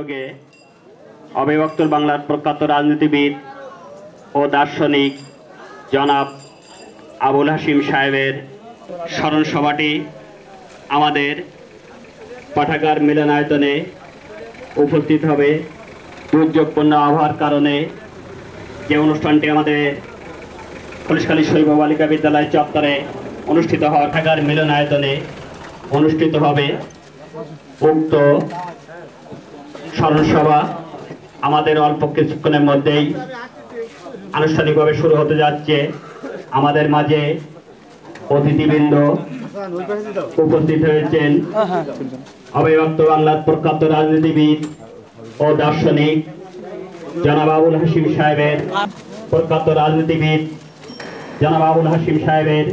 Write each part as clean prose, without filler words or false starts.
উদ্যোগে অবিভক্ত বাংলার প্রখ্যাত রাজনীতিবিদ ও দার্শনিক জনাব আবুল হাশিম সাহেবের স্মরণ সভাটি আমাদের পাঠাগার মিলনায়তনে উপস্থিত হবে। দুর্যোগপূর্ণ আবহাওয়ার কারণে যে অনুষ্ঠানটি আমাদের পুলিশখালী শৈব বালিকা বিদ্যালয় চত্বরে অনুষ্ঠিত হওয়া পাঠাগার মিলনায়তনে অনুষ্ঠিত হবে। উক্ত স্মরণ সভা আমাদের অল্প কিছুক্ষণের মধ্যেই আনুষ্ঠানিকভাবে শুরু হতে যাচ্ছে। আমাদের মাঝে অতিথিবৃন্দ উপস্থিত হয়েছেন অবিভক্ত বাংলার প্রখ্যাত রাজনীতিবিদ ও দার্শনিক জনাব আবুল হাশিম সাহেবের প্রখ্যাত রাজনীতিবিদ জনাব আবুল হাশিম সাহেবের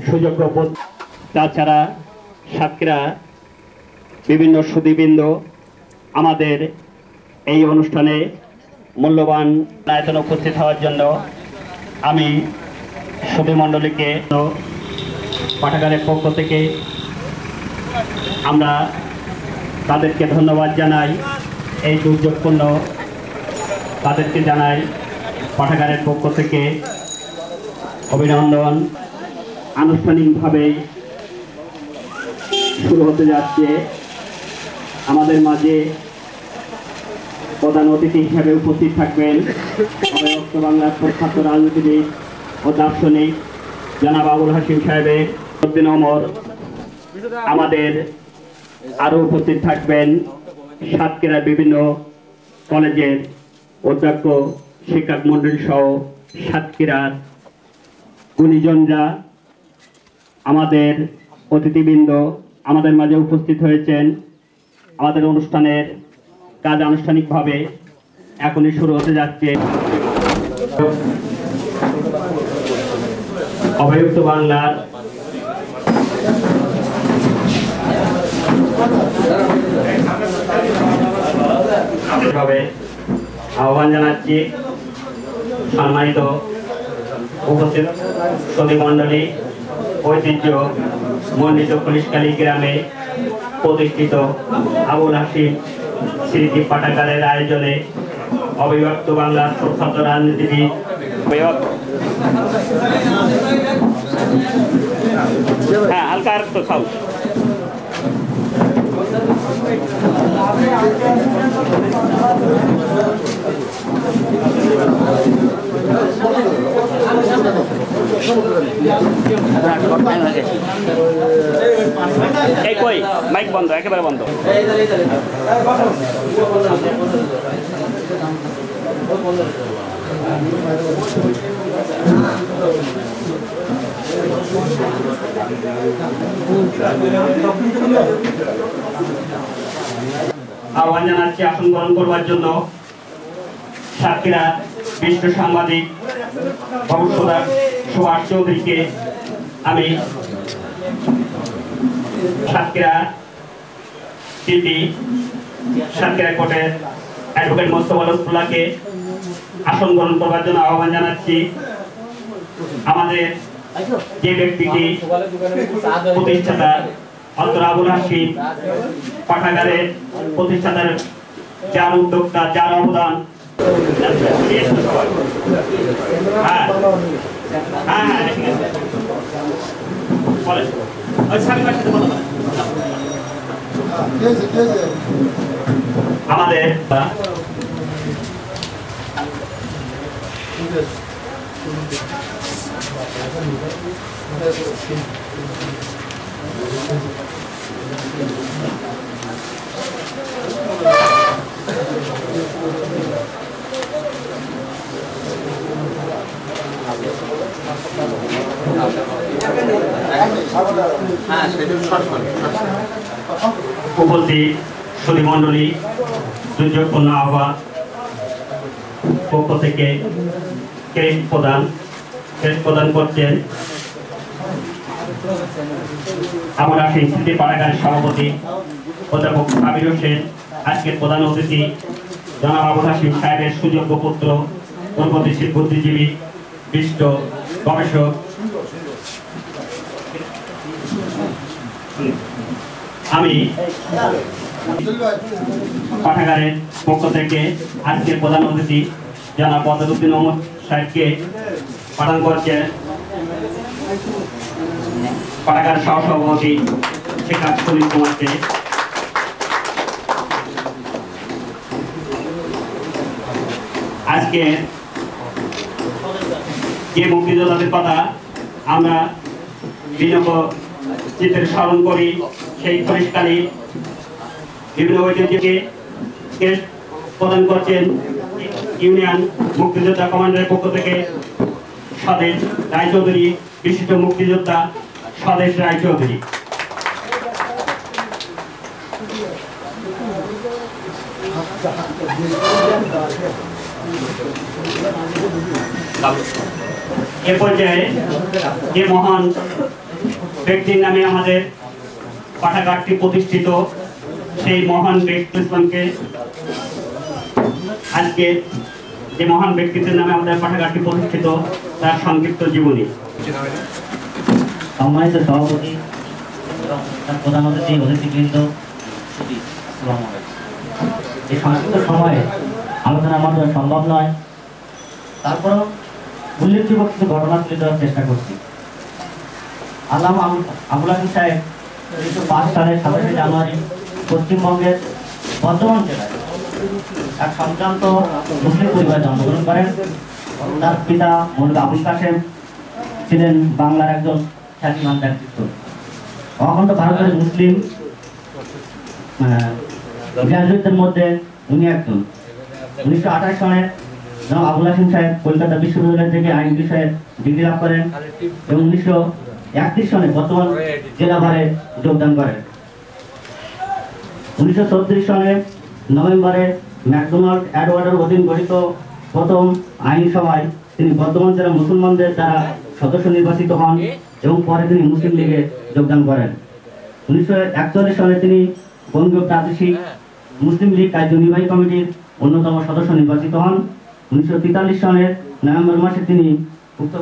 সুযোগ্য পুত্র, তাছাড়া সাক্ষীরা বিভিন্ন সুধীবৃন্দ আমাদের এই অনুষ্ঠানে মূল্যবান আয়তনে উপস্থিত হওয়ার জন্য আমি সুধী মণ্ডলীকে পাঠাগারের পক্ষ থেকে আমরা তাদেরকে ধন্যবাদ জানাই। এই দুর্যোগপূর্ণ তাদেরকে জানাই পাঠাগারের পক্ষ থেকে অভিনন্দন। আনুষ্ঠানিকভাবে শুরু হতে যাচ্ছে। আমাদের মাঝে প্রধান অতিথি হিসেবে উপস্থিত থাকবেন অবিভক্ত বাংলার প্রখ্যাত রাজনীতিবিদ ও দার্শনিক জনাব আবুল হাশিম সাহেবের উদ্দিন ওমর। আমাদের আরো উপস্থিত থাকবেন সাতক্ষীরার বিভিন্ন কলেজের অধ্যক্ষ, শিক্ষক মন্ডলী সহ সাতক্ষীরার গুণীজনরা। আমাদের অতিথিবৃন্দ আমাদের মাঝে উপস্থিত হয়েছেন। আমাদের অনুষ্ঠানের কাজ আনুষ্ঠানিকভাবে এখনই শুরু হতে যাচ্ছে। অবিভক্ত বাংলার আহ্বান জানাচ্ছি সম্মানিত উপস্থিত সুধী মণ্ডলী, ঐতিহ্য মণ্ডিত পুলিশখালী গ্রামে প্রতিষ্ঠিত আবুল হাশিম স্মৃতি পাঠাগারের আয়োজনে অবিভক্ত বাংলার প্রখ্যাত রাজনীতিবিদ হ্যাঁ হালকা আর তো সাউথ এই কই মাইক বন্ধ, একেবারে বন্ধ। আহ্বান জানাচ্ছি আসন গ্রহণ করবার জন্য সাতক্ষীরা বিশ্ব সাংবাদিক ভবিষ্যৎ সুভাষ চৌধুরীকে। আমি সাতক্ষীরা সিটি সাতক্ষীরা কোর্টের অ্যাডভোকেট মোস্তফা লুৎফুল্লাহকে আসন গ্রহণ করবার জন্য আহ্বান জানাচ্ছি। আমাদের যে ব্যক্তিটি প্রতিষ্ঠাতা অন্তর আবুল হাশিম পাঠাগারের প্রতিষ্ঠাতার, যার উদ্যোক্তা, যার অবদান, আমাদের উপস্থিত সুধী মণ্ডলী, দুর্যোগপূর্ণ আবহাওয়া পক্ষ থেকে ক্রেস্ট প্রদান করছেন আবুল হাশিম স্মৃতি পাঠাগারের সভাপতি অধ্যাপক আমির হোসেন। আজকের প্রধান অতিথি জনাব আবুল হাশিম সাহেবের সুযোগ্য পুত্র, প্রগতিশীল বুদ্ধিজীবী, বিশিষ্ট গবেষক আমি পাঠাগারের পক্ষ থেকে আজকের প্রধান অতিথি জনাব বদরুদ্দিন মোহাম্মদ সাহেবকে প্রদান করছে পাঠাগার সহসভাপতি শেখ সুনীল কুমারকে। আজকে যে মুক্তিযোদ্ধাদের কথা আমরা বিনম্র চিত্রে স্মরণ করি, সেই পরিষ্কারই বিভিন্ন ঐতিহ্যকে প্রদান করছেন ইউনিয়ন মুক্তিযোদ্ধা কমান্ডারের পক্ষ থেকে স্বদেশ রায়চৌধুরী, বিশিষ্ট মুক্তিযোদ্ধা স্বদেশ রায়চৌধুরী। এ পর্যায়ে যে মহান ব্যক্তির নামে আমাদের পাঠাগারটি প্রতিষ্ঠিত, সেই মহান ব্যক্তিত্বকে আজকে যে মহান ব্যক্তিত্বের নামে আমাদের পাঠাগারটি প্রতিষ্ঠিত তার সংক্ষিপ্ত জীবনী। সম্মানিত সভাপতি এবং তার প্রধান অতিথিবৃন্দ, এই সংক্ষিপ্ত সময়ে আলোচনার মাধ্যমে সম্ভব নয়, তারপরও উল্লেখযোগ্য কিছু ঘটনা তুলে ধরার চেষ্টা করছি। আল্লামা আবুল হাশিম সাহেব 1905 সালের 27শে জানুয়ারি পশ্চিমবঙ্গের বর্ধমান জেলায় এক সম্ভ্রান্ত মুসলিম পরিবারে জন্মগ্রহণ করেন। তার পিতা মৌলভী আবুল কাসেম ছিলেন বাংলার একজন খ্যাতিমান ব্যক্তিত্ব। অখণ্ড ভারতের মুসলিম গ্রাজুয়েটদের মধ্যে উনি একজন। 1928 সালে জনাব আবুল হাশিম সাহেব কলকাতা বিশ্ববিদ্যালয় থেকে আইন বিষয়ে ডিগ্রি লাভ করেন এবং 1931 সালে বর্তমান জেলা ভারে যোগদান করেন। 1934 সালে নভেম্বরে ম্যাকডোনাল্ড অ্যাডওয়ার্ডের অধীন গঠিত প্রথম আইনসভায় তিনি বর্ধমান জেলা মুসলমানদের দ্বারা সদস্য নির্বাচিত হন এবং পরে তিনি মুসলিম লীগে যোগদান করেন। 1941 সালে তিনি বঙ্গীয় প্রাদেশিক মুসলিম লীগ কার্যনির্বাহী কমিটির অন্যতম সদস্য নির্বাচিত হন। 1943 সালের নভেম্বর মাসে তিনি উক্ত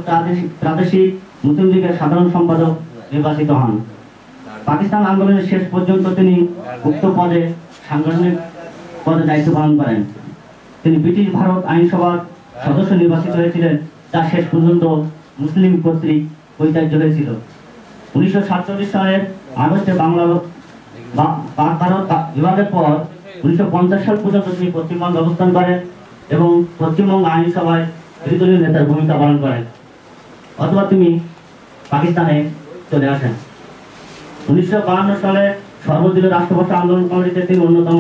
প্রাদেশিক মুসলিম লীগের সাধারণ সম্পাদক নির্বাচিত হন। পাকিস্তান আন্দোলনের শেষ পর্যন্ত তিনি উক্ত পদে সাংগঠনিক পদে দায়িত্ব পালন করেন। তিনি ব্রিটিশ ভারত আইনসভার সদস্য নির্বাচিত হয়েছিলেন, যা শেষ পর্যন্ত মুসলিম কর্তৃক পরিত্যাজ্য হয়েছিল। 1947 সালের আগস্টে বাংলা পাক ভারত বিভাগের পর 1950 সাল পর্যন্ত তিনি পশ্চিমবঙ্গে অবস্থান করেন এবং পশ্চিমবঙ্গ আইনসভায় বিরোধী নেতার ভূমিকা পালন করেন, অথবা তিনি পাকিস্তানে চলে আসেন। 1952 সালে সর্বদলীয় রাষ্ট্রভাষা আন্দোলন কমিটিতে তিনি অন্যতম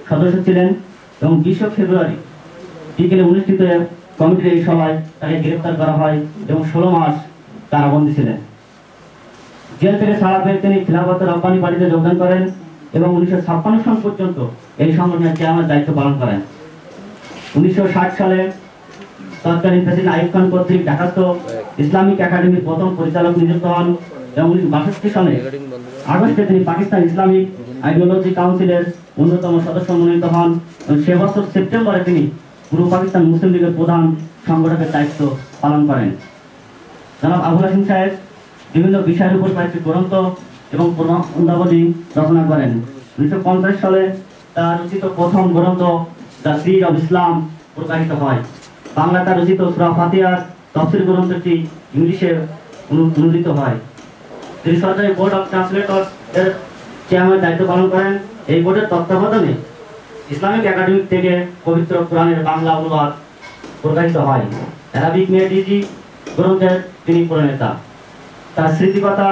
সদস্য ছিলেন এবং 20 ফেব্রুয়ারি বিকেলে অনুষ্ঠিত কমিটির এই সভায় তাকে গ্রেফতার করা হয় এবং 16 মাস কারাবন্দী ছিলেন। জেল থেকে ছাড়া পেয়ে তিনি খিলাফত রব্বানী পার্টিতে যোগদান করেন এবং 1956 সাল পর্যন্ত এই সংগঠনের চেয়ারম্যানের দায়িত্ব পালন করেন। 1960 সালে তৎকালীন প্রেসিডেন্ট আইয়ুব খান কর্তৃক ঢাকাস্থ ইসলামিক একাডেমির প্রথম পরিচালক নিযুক্ত হন এবং 1962 সালে আগস্টে তিনি পাকিস্তান ইসলামিক আইডিওলজি কাউন্সিলের অন্যতম সদস্য মনোনীত হন এবং সে বছর সেপ্টেম্বরে তিনি পূর্ব পাকিস্তান মুসলিম লীগের প্রধান সংগঠকের দায়িত্ব পালন করেন। জনাব আবুল হাশিম সাহেব বিভিন্ন বিষয়ের উপর কয়েকটি গ্রন্থ এবং প্রবন্ধাবলী রচনা করেন। 1950 সালে তার রচিত প্রথম গ্রন্থ দ্য সিড অব ইসলাম প্রকাশিত হয়। বাংলা তার রচিত সূরা ফাতিহার তাফসীর গ্রন্থটি ইংলিশে অনুদিত হয়। তিনি সরকারি বোর্ড অফ ট্রান্সলেটরস এর চেয়ারম্যানের দায়িত্ব পালন করেন। এই বোর্ডের তত্ত্বাবধানে ইসলামিক একাডেমি থেকে পবিত্র কোরআনের বাংলা অনুবাদ প্রকাশিত হয়। অ্যারাবিক মেডিজি গ্রন্থের তিনি প্রণেতা। তার স্মৃতিকথা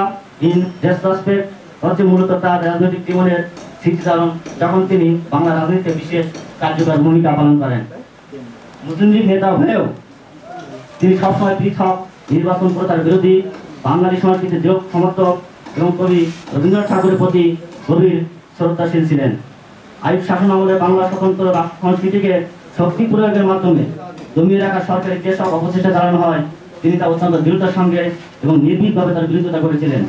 ইন রেট্রোস্পেক্ট হচ্ছে মূলত তার রাজনৈতিক জীবনের স্মৃতিচারণ, যখন তিনি বাংলা রাজনীতিতে বিশেষ কার্যকর ভূমিকা পালন করেন। মুসলিম লীগ নেতা হয়েও তিনি সবসময় পৃথক নির্বাচন প্রথার বিরোধী, বাঙালি সংস্কৃতির দৃঢ় সমর্থক এবং কবি রবীন্দ্রনাথ ঠাকুরের প্রতি গভীর শ্রদ্ধাশীল ছিলেন। আইয়ুব শাসন আমলে বাংলা স্বতন্ত্র রাষ্ট্র সংস্কৃতিকে শক্তি প্রয়োগের মাধ্যমে জমিয়ে রাখা সরকারের যেসব অপচেষ্টা চালানো হয়, তিনি তা অত্যন্ত দৃঢ়তার সঙ্গে এবং নির্ভীকভাবে তার বিরোধিতা করেছিলেন।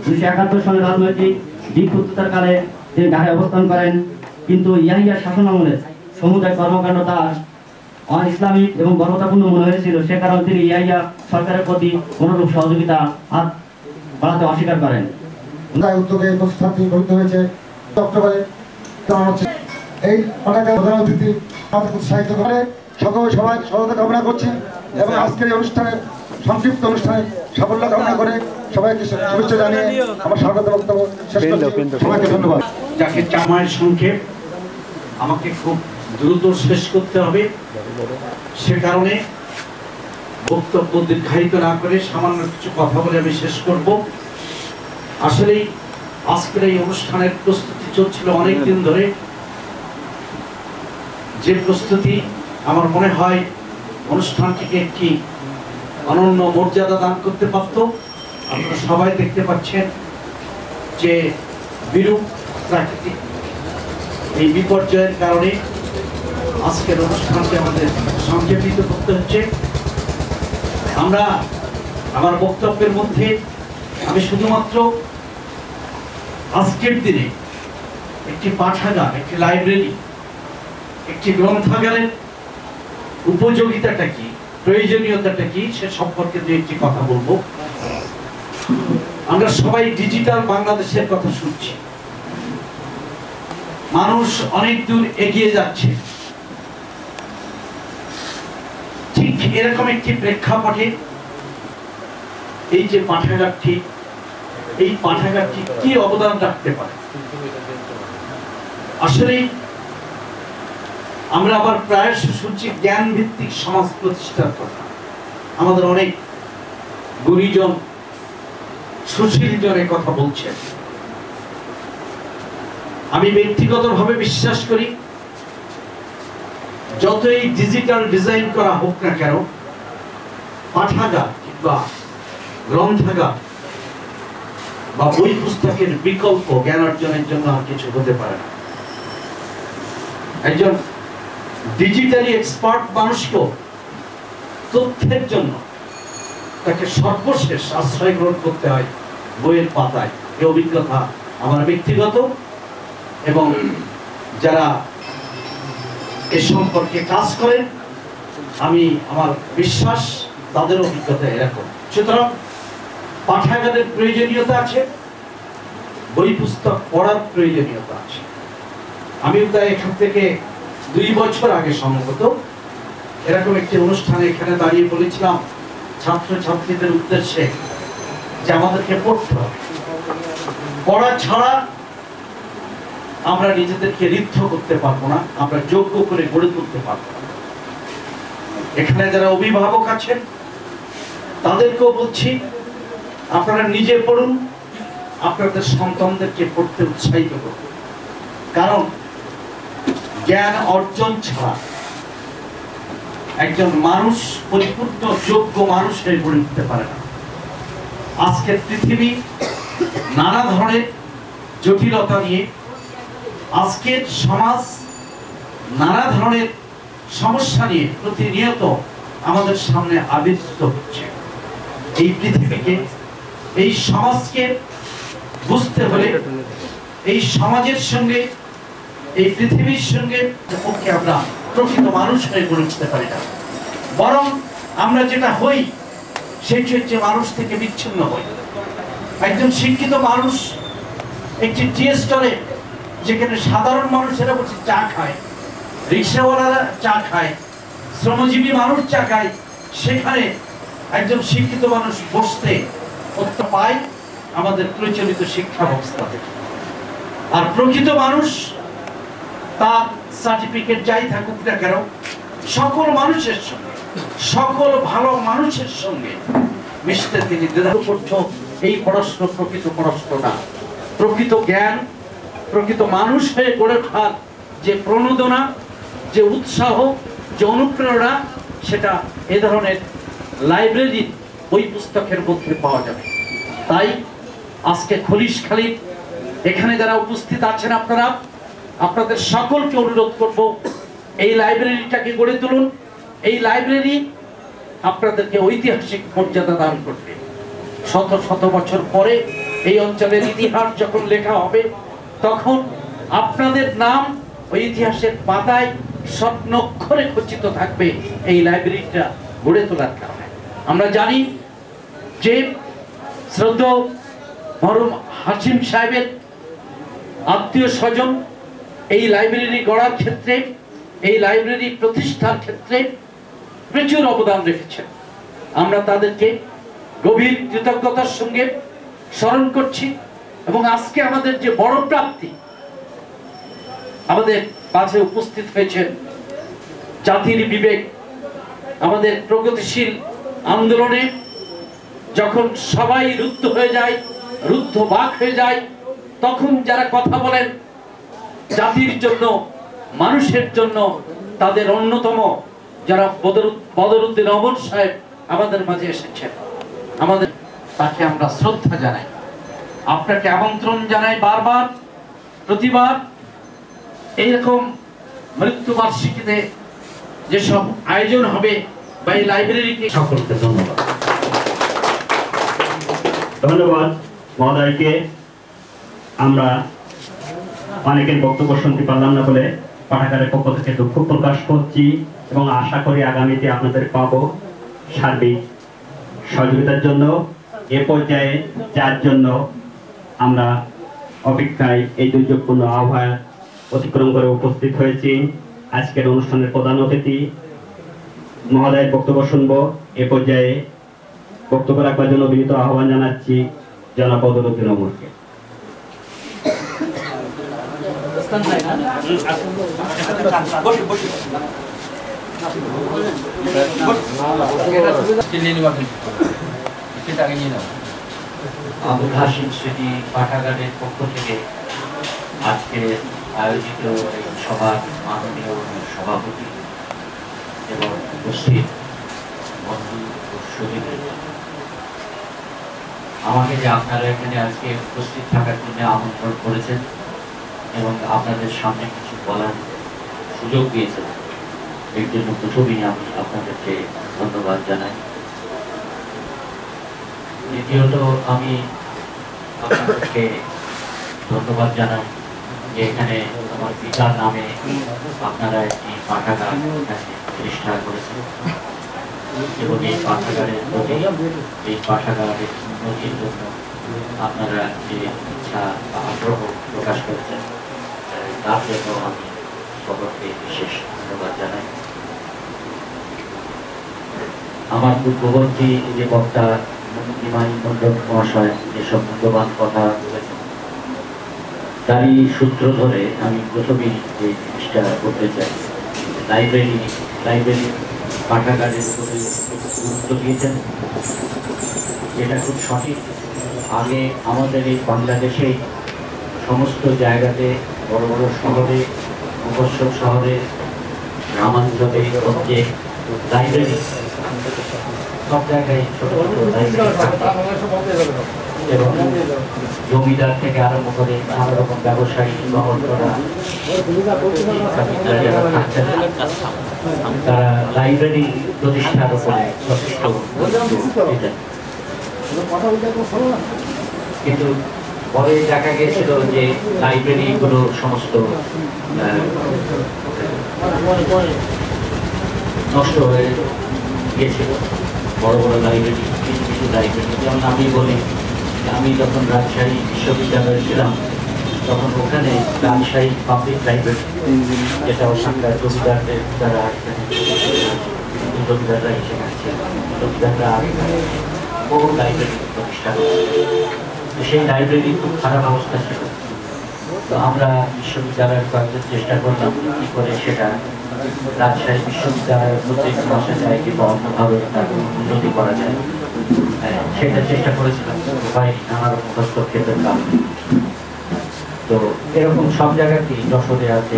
1971 সালে রাজনৈতিক বিক্ষুব্ধতার কালে তিনি ঢাকায় অবস্থান করেন, কিন্তু ইয়াহিয়া শাসন আমলে সমুদায় কর্মকাণ্ড তার অ-ইসলামিক এবং গণতাপূর্ণ মনে হয়েছিল। সে কারণে তিনি ইয়াহিয়া সরকারের প্রতি কোনরূপ সহযোগিতা হাত বাড়াতে অস্বীকার করেন। উদ্যোগে প্রতিষ্ঠানটি গঠিত হয়েছে অক্টোবরে এই অনেক প্রধান অতিথি আমাদের উৎসাহিত করে সকল সবাই সহায়তা কামনা করছি এবং আজকের এই অনুষ্ঠানে সংক্ষিপ্ত অনুষ্ঠানে সাফল্য কামনা করে সবাইকে শুভেচ্ছা জানিয়ে আমার স্বাগত বক্তব্য শেষ করছি। সবাইকে ধন্যবাদ। যাকে চামায় সংক্ষেপ আমাকে খুব দ্রুত শেষ করতে হবে, সে কারণে বক্তব্য দীর্ঘায়িত না করে সামান্য কিছু কথা বলে আমি শেষ করব। আসলেই আজকের এই অনুষ্ঠানের প্রস্তুতি চলছিল অনেক দিন ধরে, যে প্রস্তুতি আমার মনে হয় অনুষ্ঠানটিকে একটি অনন্য মর্যাদা দান করতে পারত। আপনারা সবাই দেখতে পাচ্ছেন যে বিরূপ প্রাকৃতিক এই বিপর্যয়ের কারণে আজকের অনুষ্ঠানকে আমাদের সংক্ষেপিত করতে হচ্ছে। আমরা আমার বক্তব্যের মধ্যে আমি শুধুমাত্র আজকের দিনে একটি পাঠাগার, একটি লাইব্রেরি, একটি গ্রন্থাগারের উপযোগিতাটা কি, প্রয়োজনীয়তাটা কি, সে সম্পর্কে দু একটি কথা বলবো। আমরা সবাই ডিজিটাল বাংলাদেশের কথা শুনছি, মানুষ অনেক দূর এগিয়ে যাচ্ছে। ঠিক এরকম একটি প্রেক্ষাপটে এই যে পাঠাগারটি, এই পাঠাগারটি কি অবদান রাখতে পারে? আসলে আমরা আবার প্রায়শ শুনছি জ্ঞান ভিত্তিক সমাজ প্রতিষ্ঠার কথা। আমাদের অনেক গুণীজন, সুশীল জনে কথা বলছেন। আমি ব্যক্তিগতভাবে বিশ্বাস করি যতই ডিজিটাল ডিজাইন করা হোক না কেন, পাঠাগার কিংবা গ্রন্থাগার বা বই পুস্তকের বিকল্প জ্ঞান অর্জনের জন্য আর কিছু হতে পারে না। একজন ডিজিটালি এক্সপার্ট মানুষকে তথ্যের জন্য তাকে সর্বশেষ আশ্রয় গ্রহণ করতে হয় বইয়ের পাতায়। এই অভিজ্ঞতা আমার ব্যক্তিগত, এবং যারা এ সম্পর্কে কাজ করেন আমি আমার বিশ্বাস তাদের অভিজ্ঞতা এরকম। সুতরাং পাঠাগারের প্রয়োজনীয়তা আছে, বই পুস্তক পড়ার প্রয়োজনীয়তা আছে। আমি প্রায় এখান থেকে 2 বছর আগে সম্ভবত এরকম একটি অনুষ্ঠানে এখানে দাঁড়িয়ে বলেছিলাম ছাত্রছাত্রীদের উদ্দেশ্যে যে আমাদেরকে পড়তে হবে, পড়া ছাড়া আমরা নিজেদেরকে ঋদ্ধ করতে পারবো না, আমরা যোগ্য করে গড়ে তুলতে পারবো না। এখানে যারা অভিভাবক আছেন তাদেরকেও বলছি, আপনারা নিজে পড়ুন, আপনাদের সন্তানদেরকে পড়তে উৎসাহিত করুন। কারণ জ্ঞান অর্জন ছাড়া একজন মানুষ পরিপূর্ণ যোগ্য মানুষ হয়ে গড়ে উঠতে পারে না। আজকের পৃথিবী নানা ধরনের জটিলতা নিয়ে, আজকের সমাজ নানা ধরনের সমস্যা নিয়ে প্রতিনিয়ত আমাদের সামনে আবির্ভূত হচ্ছে। এই পৃথিবীকে, এই সমাজকে বুঝতে হলে এই সমাজের সঙ্গে, এই পৃথিবীর সঙ্গে পক্ষে আমরা প্রকৃত মানুষ হয়ে গড়ে উঠতে পারি না, বরং আমরা যেটা হই সেটি হচ্ছে মানুষ থেকে বিচ্ছিন্ন হই। একজন শিক্ষিত মানুষ একটি টি স্টলে, যেখানে সাধারণ মানুষেরা বসে চা খায়, রিক্সাওয়ালারা চা খায়, শ্রমজীবী মানুষ চা খায়, সেখানে একজন শিক্ষিত মানুষ বসতে পায় আমাদের প্রচলিত শিক্ষা ব্যবস্থা থেকে। আর প্রকৃত মানুষ তার সার্টিফিকেট যাই থাকুক না কেন, সকল মানুষের সঙ্গে, সকল ভালো মানুষের সঙ্গে মিশতে তিনি দ্বিধা করছেন। এই পড়াশোনা প্রকৃত পড়াশোনা না, প্রকৃত জ্ঞান, প্রকৃত মানুষ হয়ে গড়ে ওঠার যে প্রণোদনা, যে উৎসাহ, যে অনুপ্রেরণা, সেটা এ ধরনের লাইব্রেরির বই পুস্তকের মধ্যে পাওয়া যাবে। তাই আজকে খলিশখালীর এখানে যারা উপস্থিত আছেন আপনারা, আপনাদের সকলকে অনুরোধ করব এই লাইব্রেরিটাকে গড়ে তুলুন। এই লাইব্রেরি আপনাদেরকে ঐতিহাসিক মর্যাদা দান করবে। শত শত বছর পরে এই অঞ্চলের ইতিহাস যখন লেখা হবে, তখন আপনাদের নাম ওই ইতিহাসের পাতায় স্বপ্নক্ষরে খচিত থাকবে এই লাইব্রেরিটা গড়ে তোলার কারণে। আমরা জানি যে শ্রদ্ধেয় মরহুম হাশিম সাহেবের আত্মীয় স্বজন এই লাইব্রেরি গড়ার ক্ষেত্রে, এই লাইব্রেরি প্রতিষ্ঠার ক্ষেত্রে প্রচুর অবদান রেখেছেন। আমরা তাদেরকে গভীর কৃতজ্ঞতার সঙ্গে স্মরণ করছি। এবং আজকে আমাদের যে বড় প্রাপ্তি, আমাদের মাঝে উপস্থিত হয়েছেন জাতির বিবেক। আমাদের প্রগতিশীল আন্দোলনে যখন সবাই রুদ্ধ হয়ে যায়, রুদ্ধবাক হয়ে যায়, তখন যারা কথা বলেন জাতির জন্য, মানুষের জন্য, তাদের অন্যতম যারা বদরুদ্দিন অমর সাহেব আমাদের মাঝে এসেছেন। আমাদের তাকে আমরা শ্রদ্ধা জানাই, আপনাকে আমন্ত্রণ জানাই বারবার, প্রতিবার এইরকম মৃত্যুবার্ষিকীতে যেসব আয়োজন হবে বা এই লাইব্রেরিকে সকলকে ধন্যবাদ। ধন্যবাদ মহোদয়কে। আমরা অনেকের বক্তব্য শুনতে পারলাম না বলে পাঠাগারের পক্ষ থেকে দুঃখ প্রকাশ করছি এবং আশা করি আগামীতে আপনাদের পাবো সার্বিক সহযোগিতার জন্য। এ পর্যায়ে যার জন্য আমরা অপেক্ষায় এই দুর্যোগপূর্ণ আবহাওয়া অতিক্রম করে উপস্থিত হয়েছি, আজকের অনুষ্ঠানের প্রধান অতিথি মহোদয়ের বক্তব্য শুনব। এ পর্যায়ে বক্তব্য রাখবার জন্য বিনীত আহ্বান জানাচ্ছি জনাব বদরুদ্দিন অমরকে। আবুল হাশিম স্মৃতি পাঠাগারের পক্ষ থেকে আজকে আয়োজিত এই সভার মাননীয় সভাপতি এবং উপস্থিত বন্ধু ও সহযোগী, আমাকে যে আপনারা এখানে আজকে উপস্থিত থাকার জন্য আমন্ত্রণ করেছেন এবং আপনাদের সামনে কিছু বলার সুযোগ দিয়েছেন, এর জন্য প্রথমেই আমি আপনাদেরকে ধন্যবাদ জানাই। দ্বিতীয়ত আমি আপনাদেরকে ধন্যবাদ জানাই যে এখানে আমার পিতার নামে আপনারা একটি পাঠাগার প্রতিষ্ঠা করেছেন এবং এই পাঠাগারের প্রতি, এই পাঠাগারের উন্নতির জন্য আপনারা যে ইচ্ছা বা আগ্রহ প্রকাশ করেছেন তার জন্য আমি সকলকে বিশেষ ধন্যবাদ জানাই। আমার পূর্ববর্তী যে বক্তা ইমাম মন্ডল মহাশয় যেসব মূল্যবান কথা বলেছেন, তারই সূত্র ধরে আমি প্রথমেই যে জিনিসটা করতে চাই, লাইব্রেরি পাঠাগারের উপরে গুরুত্ব দিয়েছেন, যেটা খুব সঠিক। আগে আমাদের এই বাংলাদেশে সমস্ত জায়গাতে, বড় বড় শহরে, মফস্বল শহরে, গ্রামাঞ্চলে যে লাইব্রেরি, সব জায়গায় ছোট ছোট লাইব্রেরি এবং জমিদার থেকে আরম্ভ করে নানা রকম ব্যবসায়ী বহন করা তারা লাইব্রেরি প্রতিষ্ঠার উপরে যথেষ্ট কিন্তু পরে দেখা গেছিল যে লাইব্রেরি গুলো সমস্ত নষ্ট হয়ে গিয়েছিল। বড় বড় লাইব্রেরি, কিছু কিছু লাইব্রেরি, যেমন আমি বলি, আমি যখন রাজশাহী বিশ্ববিদ্যালয়ে ছিলাম তখন ওখানে রাজশাহী পাবলিক লাইব্রেরি, যেটা ওখানকার জমিদারদের দ্বারা জমিদাররা সেখানে ছিল, জমিদাররা বহু লাইব্রেরি প্রতিষ্ঠা করেছে। সেই লাইব্রেরি খুব খারাপ অবস্থা ছিল। তো আমরা বিশ্ববিদ্যালয়ের কয়েকজন চেষ্টা করলাম কি করে সেটা রাজশাহী বিশ্ববিদ্যালয়ের প্রত্যেক মাসে যায় কিংবা অন্যভাবে তার উন্নতি করা যায়, সেটা চেষ্টা করেছিলাম। উপায় নানা রকম হস্তক্ষেপের কারণে। তো এরকম সব জায়গাতেই, যশোরে আছে,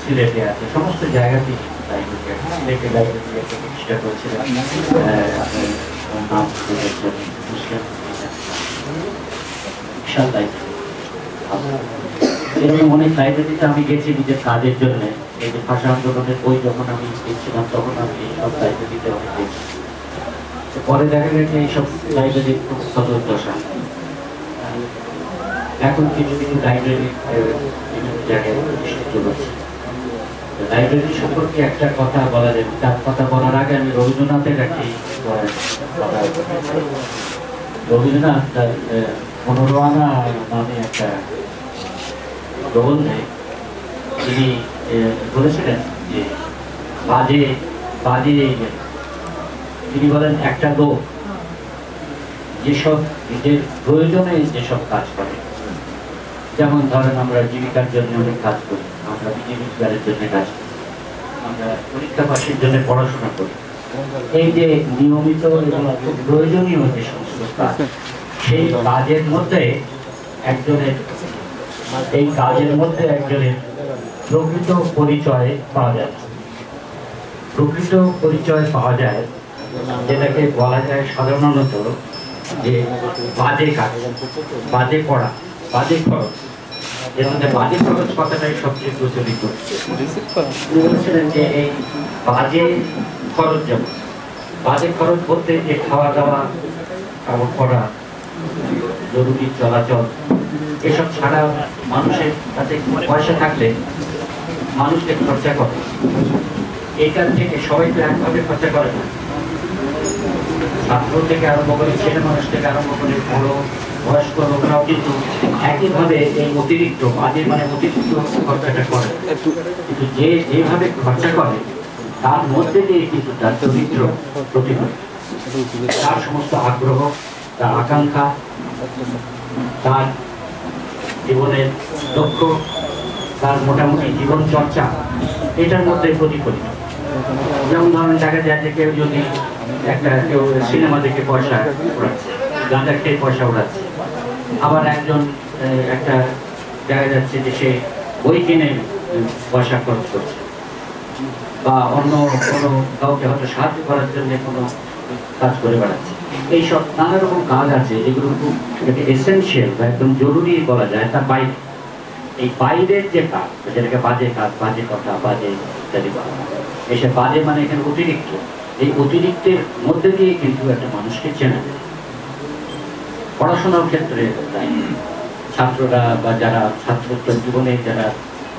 সিলেটে আছে, সমস্ত জায়গাতেই লাইব্রেরি আছে। সিলেটে লাইব্রেরি একটা প্রতিষ্ঠা করেছিলেন নাম মুসলিম বিশাল লাইব্রেরি। এরকম অনেক লাইব্রেরিতে আমি গেছি নিজের কাজের জন্য। এই যে ভাষা আন্দোলনের বই যখন আমি দেখছিলাম তখন আমি এইসব লাইব্রেরিতে অনেক গেছি। পরে দেখা গেছে এইসব লাইব্রেরির খুব সদর দশা। এখন কিছু কিছু লাইব্রেরি বিভিন্ন জায়গায় প্রতিষ্ঠিত হচ্ছে। লাইব্রেরি সম্পর্কে একটা কথা বলা যায়, তার কথা বলার আগে আমি রবীন্দ্রনাথের একটি রবীন্দ্রনাথ তার মনোরমা নামে একটা প্রবন্ধে তিনি বলেছিলেন যে বাজে বাজে তিনি বলেন একটা লোক যেসব নিজের প্রয়োজনে যেসব কাজ করে, যেমন ধরেন আমরা জীবিকার জন্য অনেক কাজ করি, আমরা বিজেপির জন্য কাজ করি, আমরা পরীক্ষা পাশের জন্য পড়াশোনা করি, এই যে নিয়মিত এবং প্রয়োজনীয় যে সমস্ত কাজ, সেই কাজের মধ্যে একজনের প্রকৃত পরিচয় পাওয়া যায়। প্রকৃত পরিচয় পাওয়া যায় যেটাকে বলা যায় সাধারণত যে বাজে কাজ, বাজে পড়া, বাজে খরচ। এর মধ্যে বাজে খরচ কথাটাই সবচেয়ে প্রচলিত। বলছিলেন যে এই বাজে খরচ, যেমন বাজে খরচ বলতে যে খাওয়া দাওয়া, কাপড় পরা, জরুরি চলাচল, এসব ছাড়া মানুষের কাছে পয়সা থাকলে মানুষকে খরচা করে। এইটার থেকে সবাই তো একভাবে খরচা করে না। ছাত্র থেকে আরম্ভ করে, ছেলে মানুষ থেকে আরম্ভ করে বড় বয়স্ক লোকরাও কিন্তু একইভাবে এই অতিরিক্ত বাজে মানে অতিরিক্ত খরচাটা করে। কিন্তু যে যেভাবে খরচা করে তার মধ্যে দিয়ে কিন্তু তার চরিত্র প্রতিফলিত, তার সমস্ত আগ্রহ, তার আকাঙ্ক্ষা, তার জীবনের লক্ষ্য, তার মোটামুটি জীবন চর্চা, এটার মধ্যে প্রতিফলিত। যেমন ধরেন দেখা যায় যে কেউ যদি কেউ সিনেমা দেখে পয়সা উড়াচ্ছে, গাঁজা খেয়ে পয়সা উড়াচ্ছে, আবার একজন দেখা যাচ্ছে যে সে বই কিনে পয়সা খরচ করছে, বা অন্য কোনো কাউকে হয়তো সাহায্য করার জন্য কোনো কাজ করে বেড়াচ্ছে। এইসব নানা রকম কাজ আছে যেগুলো খুব এসেনশিয়াল বা একদম জরুরি বলা যায়, তার বাইরে এই বাইরের যে কাজ, যেটাকে বাজে কাজ, বাজে কথা, বাজে ইত্যাদি বলা, এইসব বাজে মানে এখানে অতিরিক্ত। এই অতিরিক্তের মধ্যে দিয়ে কিন্তু একটা মানুষকে চেনা যায়। পড়াশোনার ক্ষেত্রে ছাত্ররা বা যারা ছাত্রত্ব জীবনে যারা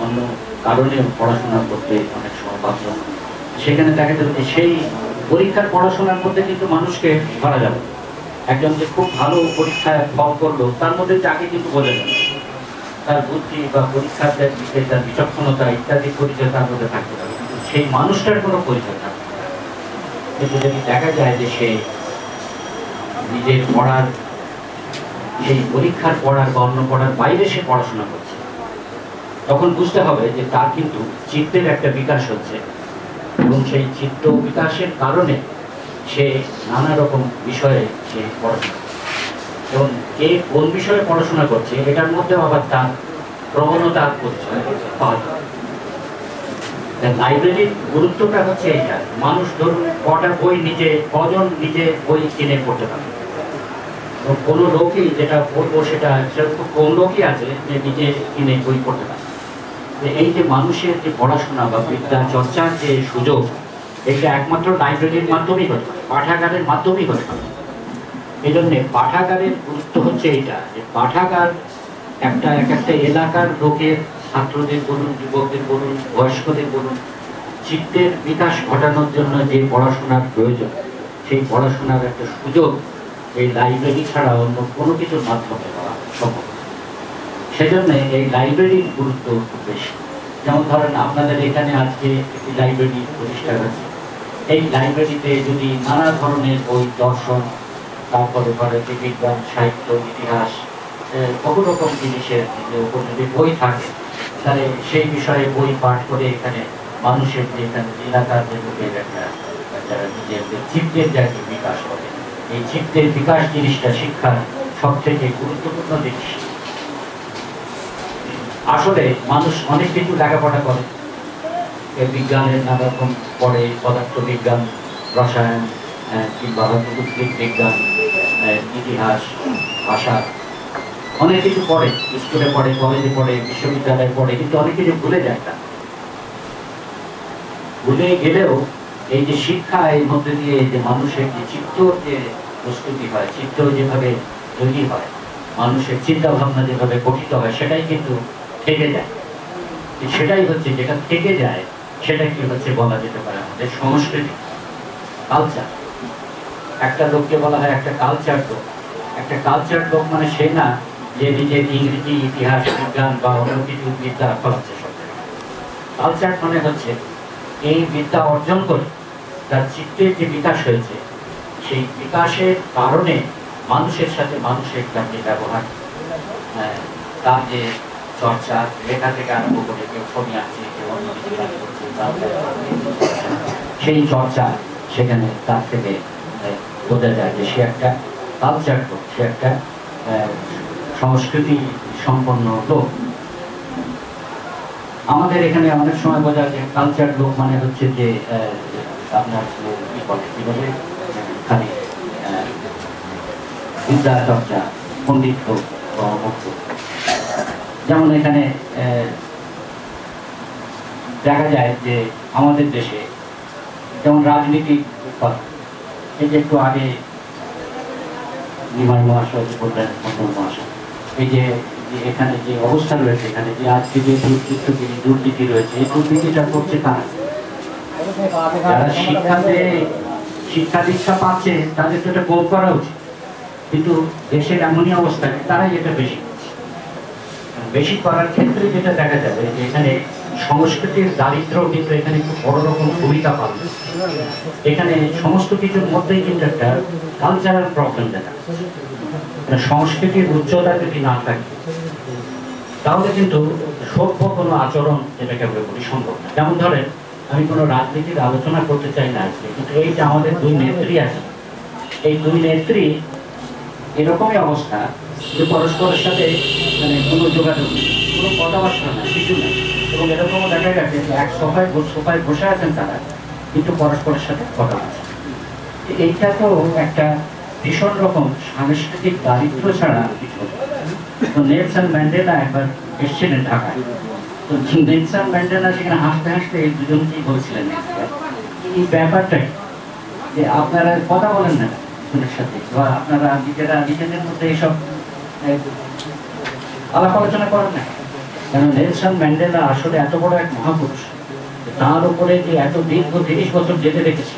অন্য কারণে পড়াশোনা করতে অনেক সময় বাধ্য, সেখানে দেখা যাবে যে সেই পরীক্ষার পড়াশোনার মধ্যে কিন্তু মানুষকে ধরা যাবে। একজন যে খুব ভালো পরীক্ষায় ফল করলো, তার মধ্যে আগে কিন্তু বোঝা যাবে, তার বুদ্ধি বা পরীক্ষার দিকে তার বিচক্ষণতা ইত্যাদি পরিচয় তার মধ্যে থাকতে পারে, কিন্তু সেই মানুষটার কোনো পরিচয় থাকবে না। কিন্তু যদি দেখা যায় যে সে নিজের পড়ার, সেই পরীক্ষার পড়ার বা অন্য পড়ার বাইরে সে পড়াশোনা করছে, তখন বুঝতে হবে যে তার কিন্তু চিত্তের একটা বিকাশ হচ্ছে, এবং সেই চিত্ত বিকাশের কারণে সে নানা রকম বিষয়ে সে পড়াশোনা, এবং কে কোন বিষয়ে পড়াশোনা করছে এটার মধ্যেও আবার তার প্রবণতার পরিচয় পাওয়া যায়। লাইব্রেরির গুরুত্বটা হচ্ছে এইটা, মানুষ ধরুন কটা বই কজন নিজে বই কিনে পড়তে পারে। কোনো লোকই যেটা পড়বো সেটা সেরকম কোন লোকই আছে যে নিজে কিনে বই পড়তে পারে। এই যে মানুষের যে পড়াশোনা বা বিদ্যা চর্চার যে সুযোগ, এটা একমাত্র লাইব্রেরির মাধ্যমেই হতে পারে, পাঠাগারের মাধ্যমেই হতে পারে। এই জন্যে পাঠাগারের গুরুত্ব হচ্ছে এইটা, যে পাঠাগার এক একটা এলাকার লোকের, ছাত্রদের বলুন, যুবকদের বলুন, বয়স্কদের বলুন, চিত্তের বিকাশ ঘটানোর জন্য যে পড়াশোনার প্রয়োজন, সেই পড়াশোনার একটা সুযোগ এই লাইব্রেরি ছাড়া অন্য কোনো কিছুর মাধ্যমে পাওয়া সম্ভব। সেজন্য এই লাইব্রেরির গুরুত্ব খুব বেশি। যেমন ধরেন আপনাদের এখানে আজকে একটি লাইব্রেরি প্রতিষ্ঠা হয়েছে, এই লাইব্রেরিতে যদি নানা ধরনের বই, দর্শন, তারপরে ধরে বিজ্ঞান, সাহিত্য, ইতিহাস, বহু রকম জিনিসের উপর যদি বই থাকে, তাহলে সেই বিষয়ে বই পাঠ করে এখানে মানুষের যে এখানে এলাকার যে লোকের একটা নিজের চিত্তের যে একটা বিকাশ হবে, এই চিত্তের বিকাশ জিনিসটা শিক্ষার সব থেকে গুরুত্বপূর্ণ জিনিস। আসলে মানুষ অনেক কিছু লেখাপড়া করে, বিজ্ঞানের নানা রকম পড়ে, পদার্থ বিজ্ঞান, রসায়ন, কিংবা উদ্ভিদ বিজ্ঞান, ইতিহাস, ভাষা, অনেক কিছু পড়ে, স্কুলে পড়ে, কলেজে পড়ে, বিশ্ববিদ্যালয়ে পড়ে, কিন্তু অনেক কিছু ভুলে যায় না। ভুলে গেলেও এই যে শিক্ষা, এর মধ্যে দিয়ে যে মানুষের যে চিত্ত যে প্রস্তুতি হয়, চিত্ত যেভাবে তৈরি হয়, মানুষের চিন্তা ভাবনা যেভাবে গঠিত হয়, সেটাই কিন্তু থেকে যায়। সেটাই হচ্ছে যেটা থেকে যায়, সেটা কি হচ্ছে বলা যেতে পারে আমাদের সংস্কৃতি, কালচার। একটা লোককে বলা হয় একটা কালচার লোক। একটা কালচার লোক মানে সে না যে নিজের ইংরেজি, ইতিহাস, বিজ্ঞান বা অন্য কিছু বিদ্যা ফলাচ্ছে সব। কালচার মানে হচ্ছে এই বিদ্যা অর্জন করে তার চিত্তের যে বিকাশ হয়েছে, সেই বিকাশের কারণে মানুষের সাথে মানুষের যে ব্যবহার, তার যে চর্চা, লেখা থেকে আরম্ভ করে কেউ ছবি আঁকছে, কেউ অন্য কিছু কাজ করছে, সেই চর্চা সেখানে তার থেকে বোঝা যায় যে সে একটা কালচার লোক, সে একটা সংস্কৃতি সম্পন্ন লোক। আমাদের এখানে অনেক সময় বোঝা যায় কালচার লোক মানে হচ্ছে যে আপনার কি বলে খালি বিদ্যা চর্চা, পণ্ডিত মুক্ত। যেমন এখানে দেখা যায় যে আমাদের দেশে যেমন রাজনীতি, এই যে একটু আগে নিমাই মহাশয় বললেন, মন্ডল মহাশয়, এই যে এখানে যে অবস্থা রয়েছে, এখানে যে আজকে যে দুর্নীতি রয়েছে, এই দুর্নীতিটা করছে কারা? যারা শিক্ষা দীক্ষা পাচ্ছে তাদের তো এটা গোল করা উচিত, কিন্তু দেশের এমনই অবস্থা তারাই এটা বেশি করার ক্ষেত্রে যেটা দেখা যাবে যে এখানে সংস্কৃতির দারিদ্র কিন্তু এখানে খুব বড় রকম ভূমিকা পাবে। এখানে সমস্ত কিছুর মধ্যেই কিন্তু একটা কালচারাল প্রবলেম দেখা, সংস্কৃতির উচ্চতা যদি না থাকে তাহলে কিন্তু সভ্য কোনো আচরণ যেটাকে আমরা বলি সম্ভব না। যেমন ধরেন, আমি কোনো রাজনীতির আলোচনা করতে চাই না আজকে, কিন্তু এই যে আমাদের দুই নেত্রী আছে, এই দুই নেত্রী এরকমই অবস্থা যে পরস্পরের সাথে মানে কোনো যোগাযোগ নেই, কোনো কথাবার্তা না, কিছু নেই। এবং এরকমও দেখা গেছে যে এক সোফায় বসে আছেন তারা, কিন্তু পরস্পরের সাথে কথা বলছে। এইটা তো একটা ভীষণ রকম সাংস্কৃতিক দারিদ্র ছাড়া কিছু। তো নেলসন ম্যান্ডেলা একবার এসেছিলেন ঢাকায়, তো নেলসন ম্যান্ডেলা সেখানে হাসতে হাসতে এই দুজনকেই বলছিলেন এই ব্যাপারটা যে আপনারা কথা বলেন না দুজনের সাথে, বা আপনারা নিজেদের মধ্যে এইসব আলাপ আলোচনা করেন না। কারণ নেলসন ম্যান্ডেলা আসলে এত বড় এক মহাপুরুষ, তার উপরে যে এত দীর্ঘ 30 বছর জেলে রেখেছে,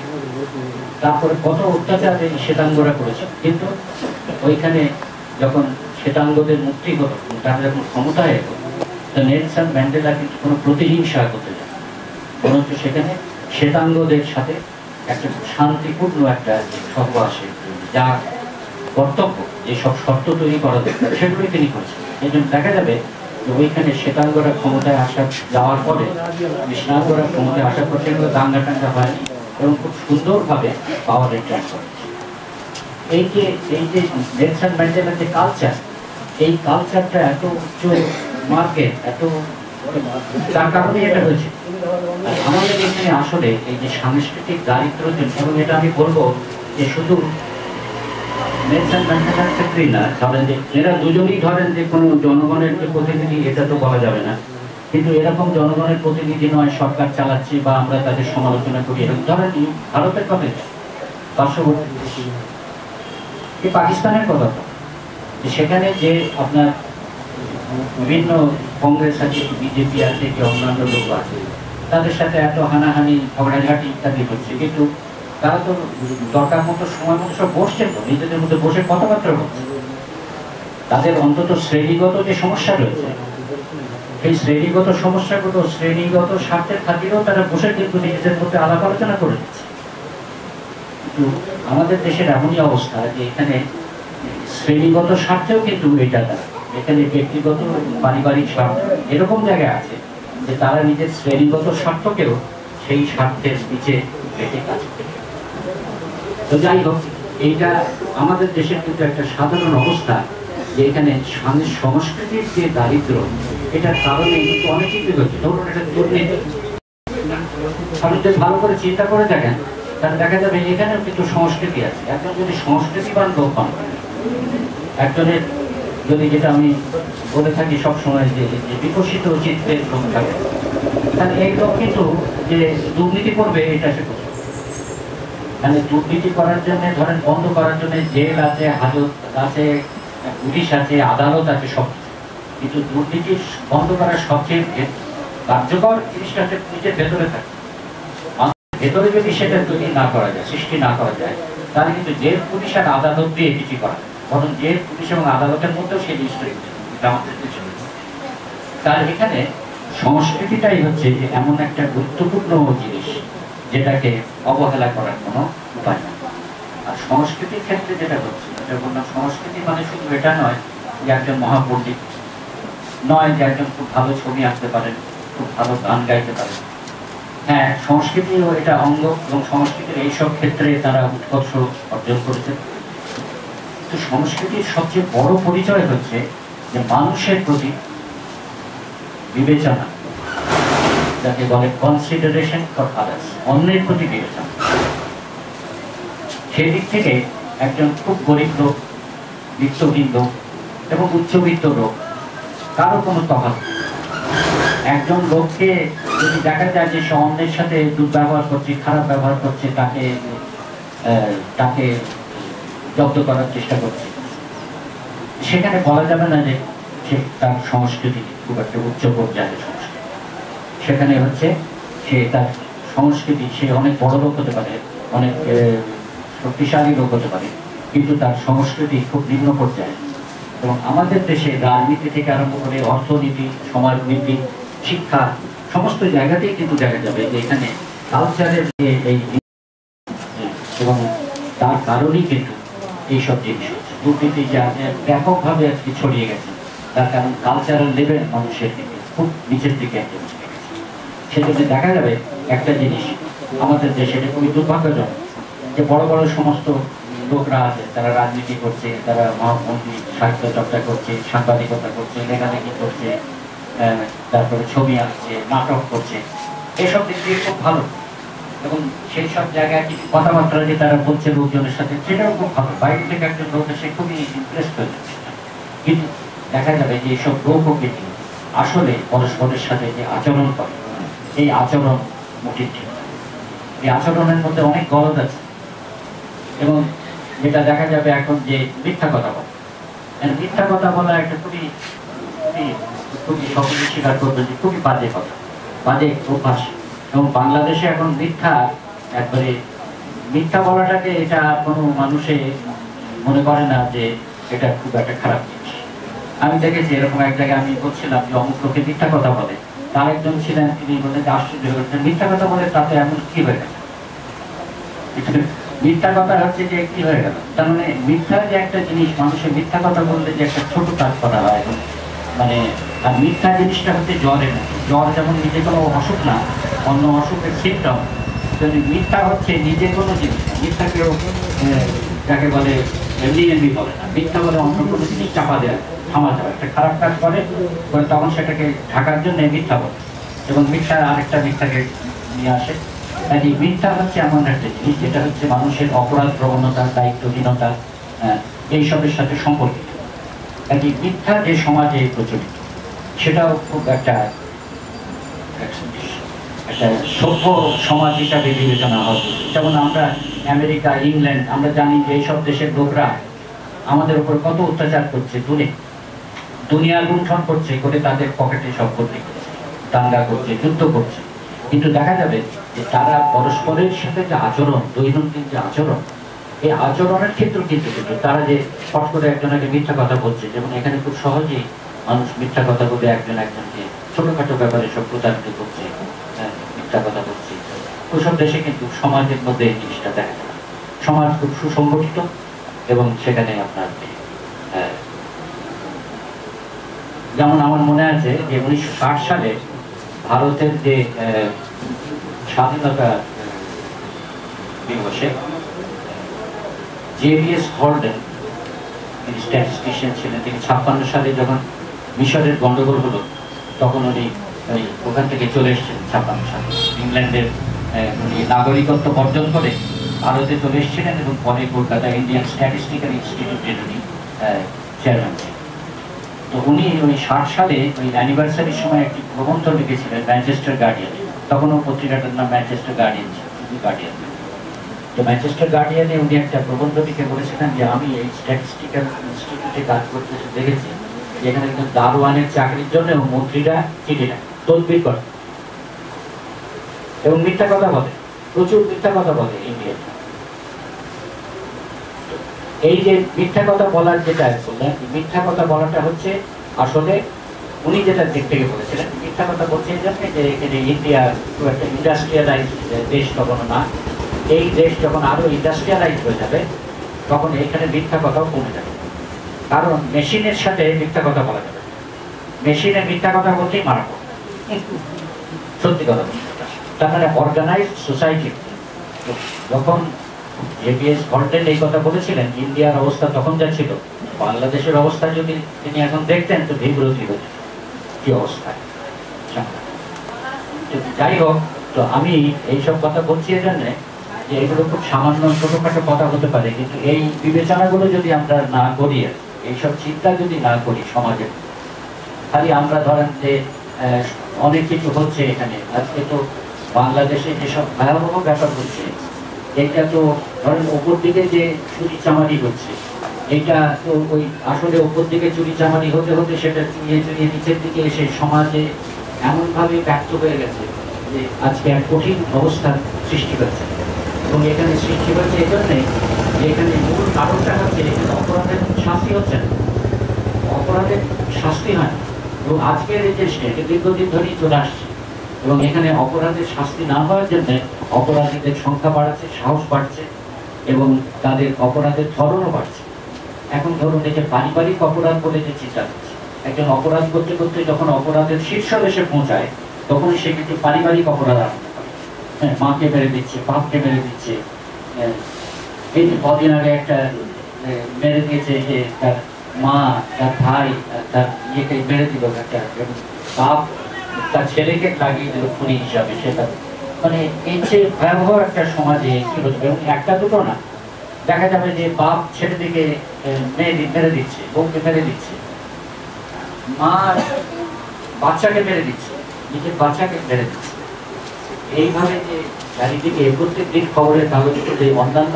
তারপরে কত অত্যাচার এই শ্বেতাঙ্গরা করেছে, কিন্তু ওইখানে যখন শ্বেতাঙ্গদের মুক্তি হলো, তারা যখন ক্ষমতায় এলো, তো নেলসন ম্যান্ডেলা কিন্তু কোনো প্রতিহিংসা করতে যায়, বরঞ্চ সেখানে শ্বেতাঙ্গদের সাথে একটা শান্তিপূর্ণ একটা সহবাসে যা কর্তব্য, যেসব শর্ত তৈরি করা দরকার সেগুলোই তিনি করেছেন। এই জন্য দেখা যাবে যে ওইখানে শ্বেতাঙ্গরা ক্ষমতায় যাওয়ার পরে, কৃষ্ণাঙ্গরা ক্ষমতায় আসার পর সেগুলো দাঙ্গা টাঙ্গা হয়নি এবং খুব সুন্দরভাবে পাওয়ার রিটার্ন করেছে। এই যে নেলসন ম্যান্ডেলার যে কালচার, এই কালচারটা এত উচ্চ মার্কেট, এত তার কারণে এটা হয়েছে। আমাদের এখানে আসলে এই যে সাংস্কৃতিক দারিদ্র, এবং এটা আমি বলবো যে শুধু নেলসন ম্যান্ডেলার ক্ষেত্রেই না, ধরেন যে এরা দুজনেই ধরেন যে কোনো জনগণের যে প্রতিনিধি, এটা তো বলা যাবে না, কিন্তু এরকম জনগণের প্রতিনিধি নয়, সরকার চালাচ্ছে বা আমরা তাদের সমালোচনা করি। এরকম ধরেন ভারতের কথা, পার্শ্ববর্তী এই পাকিস্তানের কথা, সেখানে যে আপনার বিভিন্ন কংগ্রেস আছে, বিজেপি আছে, কি অন্যান্য লোক আছে, তাদের সাথে এত হানাহানি, ঝগড়াঝাটি ইত্যাদি হচ্ছে, কিন্তু তারা তো দরকার মতো সময় মতো সব বসছে, তো নিজেদের মধ্যে বসে কথাবার্তা বলছে। তাদের অন্তত শ্রেণীগত যে সমস্যা রয়েছে, সেই শ্রেণীগত সমস্যাগুলো শ্রেণীগত স্বার্থের খাতিরেও তারা বসে কিন্তু নিজেদের মধ্যে আলাপ আলোচনা করে দিচ্ছে। কিন্তু আমাদের দেশের এমনই অবস্থা যে এখানে শ্রেণীগত স্বার্থেও কিন্তু এটা এখানে ব্যক্তিগত পারিবারিক স্বার্থ এরকম জায়গায় আছে যে তারা নিজের শ্রেণীগত স্বার্থকেও সেই স্বার্থের নিচে রেখে কাজ করে। তো যাই হোক, এইটা আমাদের দেশের কিন্তু একটা সাধারণ অবস্থা যে এখানে সংস্কৃতির যে দারিদ্র, এটার কারণে কিন্তু অনেক কিছু হচ্ছে। ধরুন এটা দুর্নীতি, আপনি যদি ভালো করে চিন্তা করে দেখেন তাহলে দেখা যাবে এখানেও কিন্তু সংস্কৃতি আছে। একজন যদি সংস্কৃতিবান লোক হন, একজনের যদি, যেটা আমি বলে থাকি সবসময়, যে বিকশিত চিত্রের লোক থাকে, তাহলে এই লোক কিন্তু যে দুর্নীতি করবে এটা সে করবে। মানে দুর্নীতি করার জন্য, ধরেন বন্ধ করার জন্য জেল আছে, হাজত আছে, পুলিশ আছে, আদালত আছে, সব। কিন্তু দুর্নীতি বন্ধ করার সবচেয়ে কার্যকর জিনিসটা নিজের ভেতরে থাকে। ভেতরে যদি সেটা তৈরি না করা যায়, সৃষ্টি না করা যায়, তাহলে কিন্তু জেল, পুলিশ আর আদালত দিয়ে কিছু করা যায়, বরং জেল, পুলিশ এবং আদালতের মধ্যেও সেই জিনিসটা আমাদের চলে। তার এখানে সংস্কৃতিটাই হচ্ছে যে এমন একটা গুরুত্বপূর্ণ জিনিস যেটাকে অবহেলা করার কোনো উপায় নেই। আর সংস্কৃতির ক্ষেত্রে যেটা হচ্ছে, যেটা বললাম, সংস্কৃতি মানে শুধু এটা নয় যে একজন মহাপণ্ডিত, নয় যে একজন খুব ভালো ছবি আঁকতে পারেন, খুব ভালো গান গাইতে পারেন। হ্যাঁ, সংস্কৃতিও এটা অঙ্গ, এবং সংস্কৃতির এইসব ক্ষেত্রে তারা উৎকর্ষ অর্জন করেছে। তো সংস্কৃতির সবচেয়ে বড় পরিচয় হচ্ছে যে মানুষের প্রতি বিবেচনা, যাকে বলে কনসিডারেশন ফর আদার্স, অন্যের প্রতি বিবেচনা। সেই দিক থেকে একজন খুব গরিব লোক, বিত্তহীন লোক এবং উচ্চবিত্ত লোক কারো কোনো তফাৎ নেই। একজন লোককে যদি দেখা যায় যে সে অন্যের সাথে দুর্ব্যবহার করছে, খারাপ ব্যবহার করছে, তাকে জব্দ করার চেষ্টা করছে, সেখানে বলা যাবে না যে সে তার সংস্কৃতি খুব একটা উচ্চ পর্যায়ের সংস্কৃতি। সেখানে হচ্ছে সে তার সংস্কৃতি, সে অনেক বড় লোক হতে পারে, অনেক শক্তিশালী লোক হতে পারে, কিন্তু তার সংস্কৃতি খুব নিম্ন পর্যায়ে। এবং আমাদের দেশে রাজনীতি থেকে আরম্ভ করে অর্থনীতি, সমাজনীতি, শিক্ষা, সমস্ত জায়গাতেই কিন্তু দেখা যাবে যে এখানে কালচারের যে এই, এবং তার কারণেই কিন্তু এইসব জিনিস হচ্ছে। দুর্নীতি যা ব্যাপকভাবে আজকে ছড়িয়ে গেছে, তার কারণ কালচারাল লেভেল মানুষের দিকে খুব নিচের দিকে একটা চলে গেছে। সেজন্য দেখা যাবে একটা জিনিস আমাদের দেশে, এটা খুবই দুর্ভাগ্যজনক যে বড় বড় সমস্ত লোকরা আছে, তারা রাজনীতি করছে, তারা মহামন্ত্রী সাহিত্য চর্চা করছে, সাংবাদিকতা করছে, লেখালেখি করছে, তারপরে ছবি আঁকছে, নাটক করছে, এসব দিক দিয়ে খুব ভালো। এবং সেই সব জায়গায় কিছু কথাবার্তা যে তারা বলছে লোকজনের সাথে, সেটাও খুব ভালো। বাইরে থেকে একজন লোক এসে খুবই ইমপ্রেস হয়ে যাচ্ছে। কিন্তু দেখা যাবে যে এইসব লোক প্রকৃতি আসলে পরস্পরের সাথে যে আচরণ করে, এই আচরণ মোটেই ঠিক না। এই আচরণের মধ্যে অনেক গলদ আছে। এবং যেটা দেখা যাবে এখন যে মিথ্যা কথা বলা, মিথ্যা কথা বলা একটা খুবই খুবই সকলে স্বীকার করবে যে খুবই বাজে কথা, বাজে অভ্যাস। এবং বাংলাদেশে এখন মিথ্যা, একবারে মিথ্যা বলাটাকে এটা কোনো মানুষে মনে করে না যে এটা খুব একটা খারাপ জিনিস। আমি দেখেছি এরকম এক জায়গায় আমি বলছিলাম যে অমুক লোকে মিথ্যা কথা বলে, তার একজন ছিলেন, তিনি বললেন যে আশ্চর্য হয়েছেন, মিথ্যা কথা বলে তাতে এমন কি হয়ে গেল? মিথ্যা কথা হচ্ছে যে কি হয়ে গেল, তার মানে মিথ্যা যে একটা জিনিস, মানুষের মিথ্যা কথা বললে যে একটা ছোট কাজ করা হয়, মানে আর মিথ্যা জিনিসটা হচ্ছে জ্বরের মতো। জ্বর যেমন নিজে কোনো অসুখ না, অন্য অসুখের সিমটম, মিথ্যা হচ্ছে নিজে কোনো জিনিস না। মিথ্যা কেউ যাকে বলে এমনি এমনি বলে না, মিথ্যা বলে অন্য কোনো জিনিস চাপা দেওয়া, থামা যাবে। একটা খারাপ কাজ করে তখন সেটাকে ঢাকার জন্য মিথ্যা বলে, এবং মিথ্যা আরেকটা মিথ্যাকে নিয়ে আসে। কাজে মিথ্যা হচ্ছে এমন একটা জিনিস যেটা হচ্ছে মানুষের অপরাধ প্রবণতা, দায়িত্বহীনতা, এইসবের সাথে সম্পর্কিত। কাজে মিথ্যা যে সমাজে প্রচলিত, সেটাও খুব একটা সভ্য সমাজ হিসাবে বিবেচনা হবে। যেমন আমরা আমেরিকা, ইংল্যান্ড, আমরা জানি যে এইসব দেশের লোকরা আমাদের উপর কত অত্যাচার করছে, দুনিয়া লুণ্ঠন করছে, করে তাদের পকেটে সম্পত্তি করছে, দাঙ্গা করছে, যুদ্ধ করছে। কিন্তু দেখা যাবে যে তারা পরস্পরের সাথে যে আচরণ, দৈনন্দিন যে আচরণ, এই আচরণের ক্ষেত্রে কিন্তু তারা যে ফট করে একজনকে মিথ্যা কথা বলছে, যেমন এখানে খুব সহজেই মানুষ মিথ্যা কথা বলে একজন একজনকে ছোটখাটো ব্যাপারে সব প্রতারিত করছে, মিথ্যা কথা বলছে। ওইসব দেশে কিন্তু সমাজের মধ্যে এই জিনিসটা দেখা যায়। সমাজ খুব সুসংগঠিত, এবং সেখানে আপনার যেমন আমার মনে আছে যে 1960 সালে ভারতের যে স্বাধীনতা দিবসে জেভিএস হল্ডেন, তিনি স্ট্যাটিস্টিশিয়ান ছিলেন, তিনি 56 সালে যখন মিশরের গন্ডগোল হলো, তখন উনি ওখান থেকে চলে এসেছেন। 56 সালে ইংল্যান্ডের উনি নাগরিকত্ব বর্জন করে ভারতে চলে এসেছিলেন, এবং পরে কলকাতা ইন্ডিয়ান স্ট্যাটিস্টিক্যাল ইনস্টিটিউটের উনি চেয়ারম্যান ছিলেন। তো উনি ওই 60 সালে ওই অ্যানিভার্সারির সময় একটি প্রবন্ধ লিখেছিলেন ম্যানচেস্টার গার্ডিয়ানে। তখন ওই পত্রিকাটার নাম ম্যানচেস্টার গার্ডিয়ান ছিল, গার্ডিয়ান। তো ম্যানচেস্টার গার্ডিয়ানে উনি একটা প্রবন্ধ লিখে বলেছিলেন যে আমি এই স্ট্যাটিস্টিক্যাল ইনস্টিটিউটে কাজ করতে দেখেছি যেখানে একজন দারোয়ানের চাকরির জন্য মন্ত্রীরা চিঠি নেয়, তদবির করে, এবং মিথ্যা কথা বলে, প্রচুর মিথ্যা কথা বলে ইন্ডিয়ান। এই যে মিথ্যা কথা বলার যেটা বললেন, মিথ্যা কথা বলাটা হচ্ছে আসলে উনি যেটা দিক থেকে বলেছিলেন, মিথ্যা কথা বলছে এই জন্য যে এখানে ইন্ডিয়া খুব একটা ইন্ডাস্ট্রিয়ালাইজ দেশ তখন না, এই দেশ যখন আরো ইন্ডাস্ট্রিয়ালাইজ হয়ে যাবে তখন এখানে মিথ্যা কথাও কমে যাবে। কারণ মেশিনের সাথে মিথ্যা কথা বলা যাবে, মেশিনে মিথ্যা কথা বলতেই মারা পড়বে, সত্যি কথা বলতে। তার মানে অর্গানাইজড সোসাইটি। যখন জেপিএস ভল্টেন এই কথা বলেছিলেন, ইন্ডিয়ার অবস্থা তখন যা ছিল, বাংলাদেশের অবস্থা যদি তিনি এখন দেখতেন তো বিব্রতি হতো কি অবস্থায়। যাই হোক, তো আমি এইসব কথা বলছি এই জন্যে যে এগুলো খুব সামান্য ছোটখাটো কথা হতে পারে, কিন্তু এই বিবেচনাগুলো যদি আমরা না করি, এইসব চিন্তা যদি না করি সমাজে, খালি আমরা ধরেন যে অনেক কিছু হচ্ছে এখানে, আজকে তো বাংলাদেশে যেসব ভয়াবহ ব্যাপার হচ্ছে, এটা তো ধরেন ওপর দিকে যে চুরি চামারি হচ্ছে, এটা তো ওই আসলে ওপর দিকে চুরি চামারি হতে হতে সেটা চুরিয়ে চুরিয়ে নিচের দিকে এসে সমাজে এমনভাবে ব্যক্ত হয়ে গেছে যে আজকে এক কঠিন অবস্থার সৃষ্টি হয়েছে। এবং এখানে সৃষ্টি হয়েছে এই জন্যে যে এখানে মূল কারণটা হচ্ছে এখানে অপরাধের শাস্তি হচ্ছে না, অপরাধের শাস্তি হয় না। এবং আজকের এই দেশে এটা দীর্ঘদিন ধরেই চলে আসছে, এবং এখানে অপরাধের শাস্তি না হওয়ার জন্য অপরাধীদের সংখ্যা বাড়ছে, সাহস বাড়ছে, এবং তাদের অপরাধের ধরনও বাড়ছে। এখন ধরুন এই যে পারিবারিক অপরাধ বলে যে চিন্তা করছে, একজন অপরাধ করতে করতে যখন অপরাধের শীর্ষ দেশে পৌঁছায় তখন সে কিন্তু পারিবারিক অপরাধ আরম্ভ করে। হ্যাঁ, মাকে মেরে দিচ্ছে, বাপকে মেরে দিচ্ছে। এই যে কদিন আগে একটা মেরে দিয়েছে যে তার মা, তার ভাই, তার ইয়েকে মেরে দিল একটা, বাপ তার ছেলেকে লাগিয়ে দিল খুনি হিসাবে। সেটা মানে এই যে ভয়াবহ একটা সমাজে কি হচ্ছে, এবং একটা দুটো না, দেখা যাবে যে বাপ ছেলেদিকে মেরে দিচ্ছে, বউকে মেরে দিচ্ছে, মা বাচ্চাকে মেরে দিচ্ছে, নিজের বাচ্চাকে মেরে দিচ্ছে। এইভাবে যে চারিদিকে প্রত্যেক দিন খবরের কাগজ যে অন্যান্য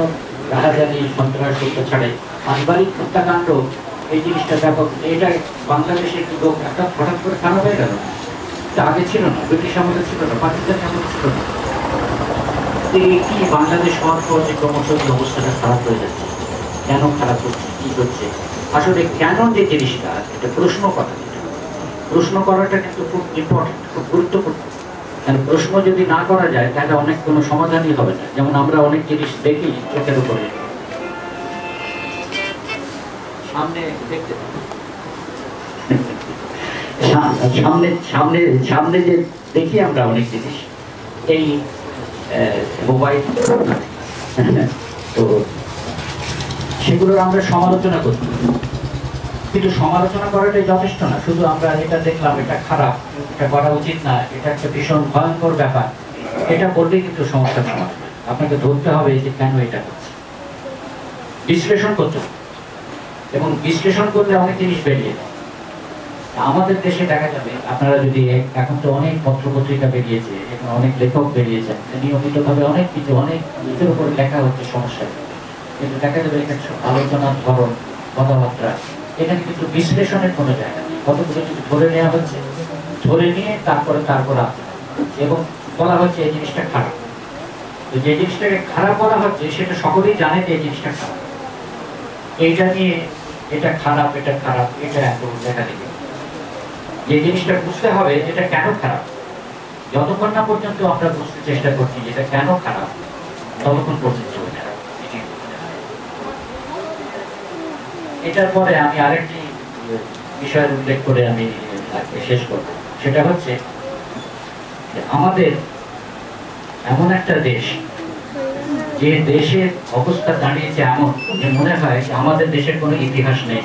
রাহাজানি সন্ত্রাস ছাড়ে পারিবারিক হত্যাকাণ্ড, এই জিনিসটা ব্যাপক। এটা বাংলাদেশে একটু লোক একটা হঠাৎ করে খারাপ হয়ে গেল, আগে ছিল না, ব্রিটিশ আমলে ছিল না, পাকিস্তানি আমলে ছিল না। কি বাংলাদেশ হওয়ার পর যে ক্রমশ অবস্থাটা খারাপ হয়ে যাচ্ছে, কেন খারাপ হচ্ছে, কি হচ্ছে, আসলে কেন যে জিনিসটা, এটা প্রশ্ন করা, প্রশ্ন করাটা কিন্তু খুব ইম্পর্টেন্ট, খুব গুরুত্বপূর্ণ। কারণ প্রশ্ন যদি না করা যায় তাহলে অনেক কোনো সমাধানই হবে না। যেমন আমরা অনেক জিনিস দেখি চোখের উপরে, সামনে দেখতে সামনে সামনে যে দেখি আমরা অনেক জিনিস, এই মোবাইল, তো সেগুলোর আমরা সমালোচনা করছি, কিন্তু সমালোচনা করাটাই যথেষ্ট না। শুধু আমরা এটা দেখলাম এটা খারাপ, এটা করা উচিত না, এটা একটা ভীষণ ভয়ঙ্কর ব্যাপার, এটা বললেই কিন্তু সমস্যার সমাধান। আপনাকে ধরতে হবে যে কেন এটা হচ্ছে, বিশ্লেষণ করতে হবে, এবং বিশ্লেষণ করলে অনেক জিনিস বেরিয়ে যায়। আমাদের দেশে দেখা যাবে, আপনারা যদি এখন তো অনেক পত্রপত্রিকা বেরিয়েছে, এখন অনেক লেখক বেরিয়েছেন, নিয়মিতভাবে অনেক কিছু, অনেক কিছুর উপরে লেখা হচ্ছে সমস্যা, কিন্তু দেখা যাবে এখানে আলোচনার ধরন, কথাবার্তা, এখানে কিন্তু বিশ্লেষণের কোনো জায়গা নেই। কতগুলো কিছু ধরে নেওয়া হচ্ছে, ধরে নিয়ে তারপর এবং বলা হচ্ছে এই জিনিসটা খারাপ। তো যে জিনিসটাকে খারাপ বলা হচ্ছে সেটা সকলেই জানে যে এই জিনিসটা খারাপ, এইটা নিয়ে এটা খারাপ, এটা খারাপ, এটা এত দেখা দিবে। যে জিনিসটা বুঝতে হবে এটা কেন খারাপ, যতক্ষণ না পর্যন্ত আমরা বুঝতে চেষ্টা করছি যেটা কেন খারাপ, ততক্ষণ পর্যন্ত এটার পরে আমি আরেকটি বিষয়ের উল্লেখ করে আমি শেষ করব। সেটা হচ্ছে আমাদের এমন একটা দেশ, যে দেশের অবস্থা দাঁড়িয়েছে এমন যে মনে হয় যে আমাদের দেশের কোনো ইতিহাস নেই,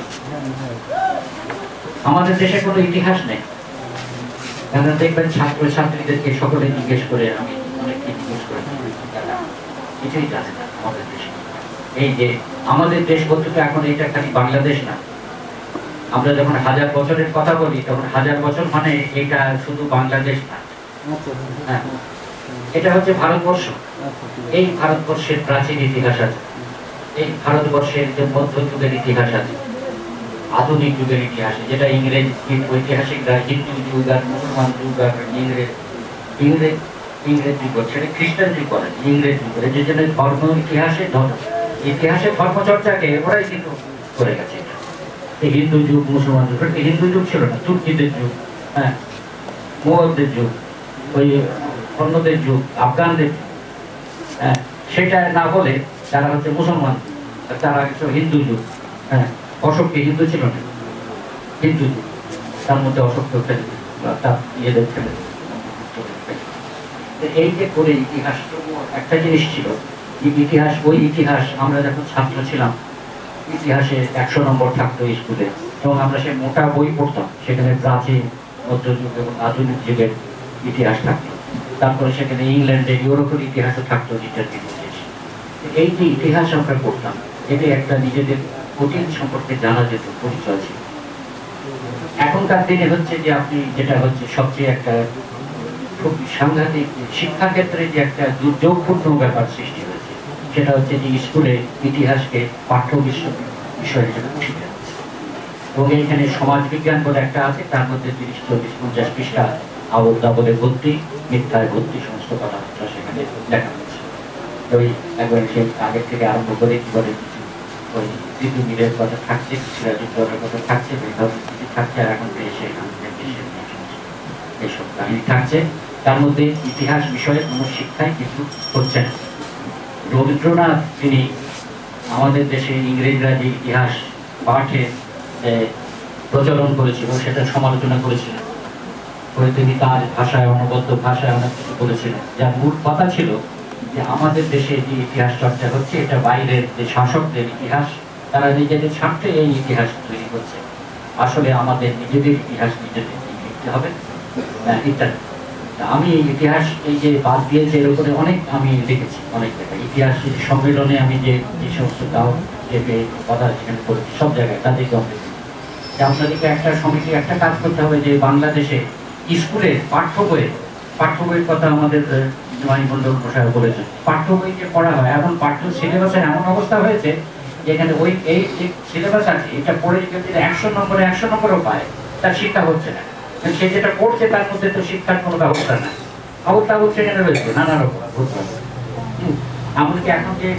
আমাদের দেশে কোনো ইতিহাস নেই। কারণ দেখবেন ছাত্র ছাত্রীদেরকে সকলে জিজ্ঞেস করে, আমি অনেককে জিজ্ঞেস করে, কিছুই জানে না আমাদের দেশে। এই যে আমাদের দেশ বলতে তো এখন এটা খালি বাংলাদেশ না, আমরা যখন 1000 বছরের কথা বলি তখন 1000 বছর মানে এটা শুধু বাংলাদেশ না, হ্যাঁ, এটা হচ্ছে ভারতবর্ষ। এই ভারতবর্ষের প্রাচীন ইতিহাস আছে, এই ভারতবর্ষের যে মধ্যযুগের ইতিহাস আছে, আধুনিক যুগের ইতিহাসে, যেটা ইংরেজ ঐতিহাসিকরা হিন্দু যুগ আর মুসলমান যুগ আর ইংরেজ যুগ, সেটা খ্রিস্টান যুগ করেন, ইংরেজ যুগ করে, যে জন্য ধর্ম ইতিহাসে ধর্মচর্চাকে ওরাই কিন্তু করে গেছে। এই হিন্দু যুগ, মুসলমান যুগ, হিন্দু যুগ ছিল না, তুর্কিদের যুগ, হ্যাঁ, মোগলদের যুগ, ওই অন্যদের যুগ, আফগানদের যুগ, হ্যাঁ, সেটা না বলে তারা হচ্ছে মুসলমান, তারা হচ্ছে হিন্দু যুগ। হ্যাঁ, অশোককে হিন্দু ছিল না, হিন্দু যুগ, তার মধ্যে অশোককে ফেলে তার ইয়েদের ফেলে। এই যে করে ইতিহাস একটা জিনিস ছিল, ইতিহাস, ওই ইতিহাস আমরা যখন ছাত্র ছিলাম ইতিহাসে 100 নম্বর থাকতো স্কুলে, এবং আমরা সে মোটা বই পড়তাম, সেখানে প্রাচীন, মধ্যযুগ এবং আধুনিক যুগের ইতিহাস থাকতো। তারপরে সেখানে ইংল্যান্ডের, ইউরোপের ইতিহাসও থাকতো, এই যে ইতিহাস আমরা পড়তাম, এতে একটা নিজেদের অতীত সম্পর্কে জানা যেত, পরিচয় ছিল। এখনকার দিনে হচ্ছে যে আপনি যেটা হচ্ছে সবচেয়ে একটা খুব সাংঘাতিক শিক্ষা ক্ষেত্রে যে একটা দুর্যোগপূর্ণ ব্যাপার সৃষ্টি হয়েছে, সেটা হচ্ছে যে স্কুলে ইতিহাসকে পাঠ্য বিষয় হিসেবে উঠিয়ে যাচ্ছে। এবং এইখানে সমাজ বিজ্ঞান বলে একটা আছে, তার মধ্যে 30-40-50 পৃষ্ঠা আবল তাবলে ভর্তি, মিথ্যায় ভর্তি, সমস্ত কথাবার্তা সেখানে দেখা যাচ্ছে। ওই একবার সে আগের থেকে আরম্ভ করে একেবারে কিছু ওই দ্বিতীয় মিলের কথা থাকছে, সিরাজুদ্দৌলার কথা থাকছে, মেধাবৃত্তি থাকছে, আর এখন এসে এইসব কাহিনী থাকছে। তার মধ্যে ইতিহাস বিষয়ে কোনো শিক্ষাই কিন্তু হচ্ছে না। রবীন্দ্রনাথ, তিনি আমাদের দেশে ইংরেজরা যে ইতিহাস পাঠে প্রচলন করেছিল সেটা সমালোচনা করেছিলেন, তিনি তার ভাষায়, অনবদ্য ভাষায় অনেক কিছু বলেছিলেন, যার মূল কথা ছিল যে আমাদের দেশে যে ইতিহাস চর্চা হচ্ছে এটা বাইরের যে শাসকদের ইতিহাস, তারা নিজেদের স্বার্থে এই ইতিহাস তৈরি করছে, আসলে আমাদের নিজেদের ইতিহাস নিজেদের লিখতে হবে ইত্যাদি। আমি ইতিহাস এই যে বাদ দিয়েছে এর উপরে অনেক আমি দেখেছি, অনেক জায়গায় ইতিহাস সম্মেলনে আমি যে সমস্ত কথা সেখানে করেছি, সব জায়গায় তাদেরকে অনেক আপনাদেরকে একটা সমিতি একটা কাজ করতে হবে যে বাংলাদেশে স্কুলে পাঠ্য বইয়ের কথা আমাদের মন্ডল মশাই বলেছেন, পাঠ্য বই যে পড়া হয়, এখন পাঠ্য সিলেবাসের এমন অবস্থা হয়েছে যেখানে ওই এই যে সিলেবাস আছে এটা পড়ে যদি 100 নম্বরও পায়, তার শিক্ষা হচ্ছে না। সে যেটা পড়ছে তার মধ্যে তো শিক্ষার কোনো ব্যবস্থা না, অবস্থা সেখানে রয়েছে নানা রকম। এমনকি এখন যে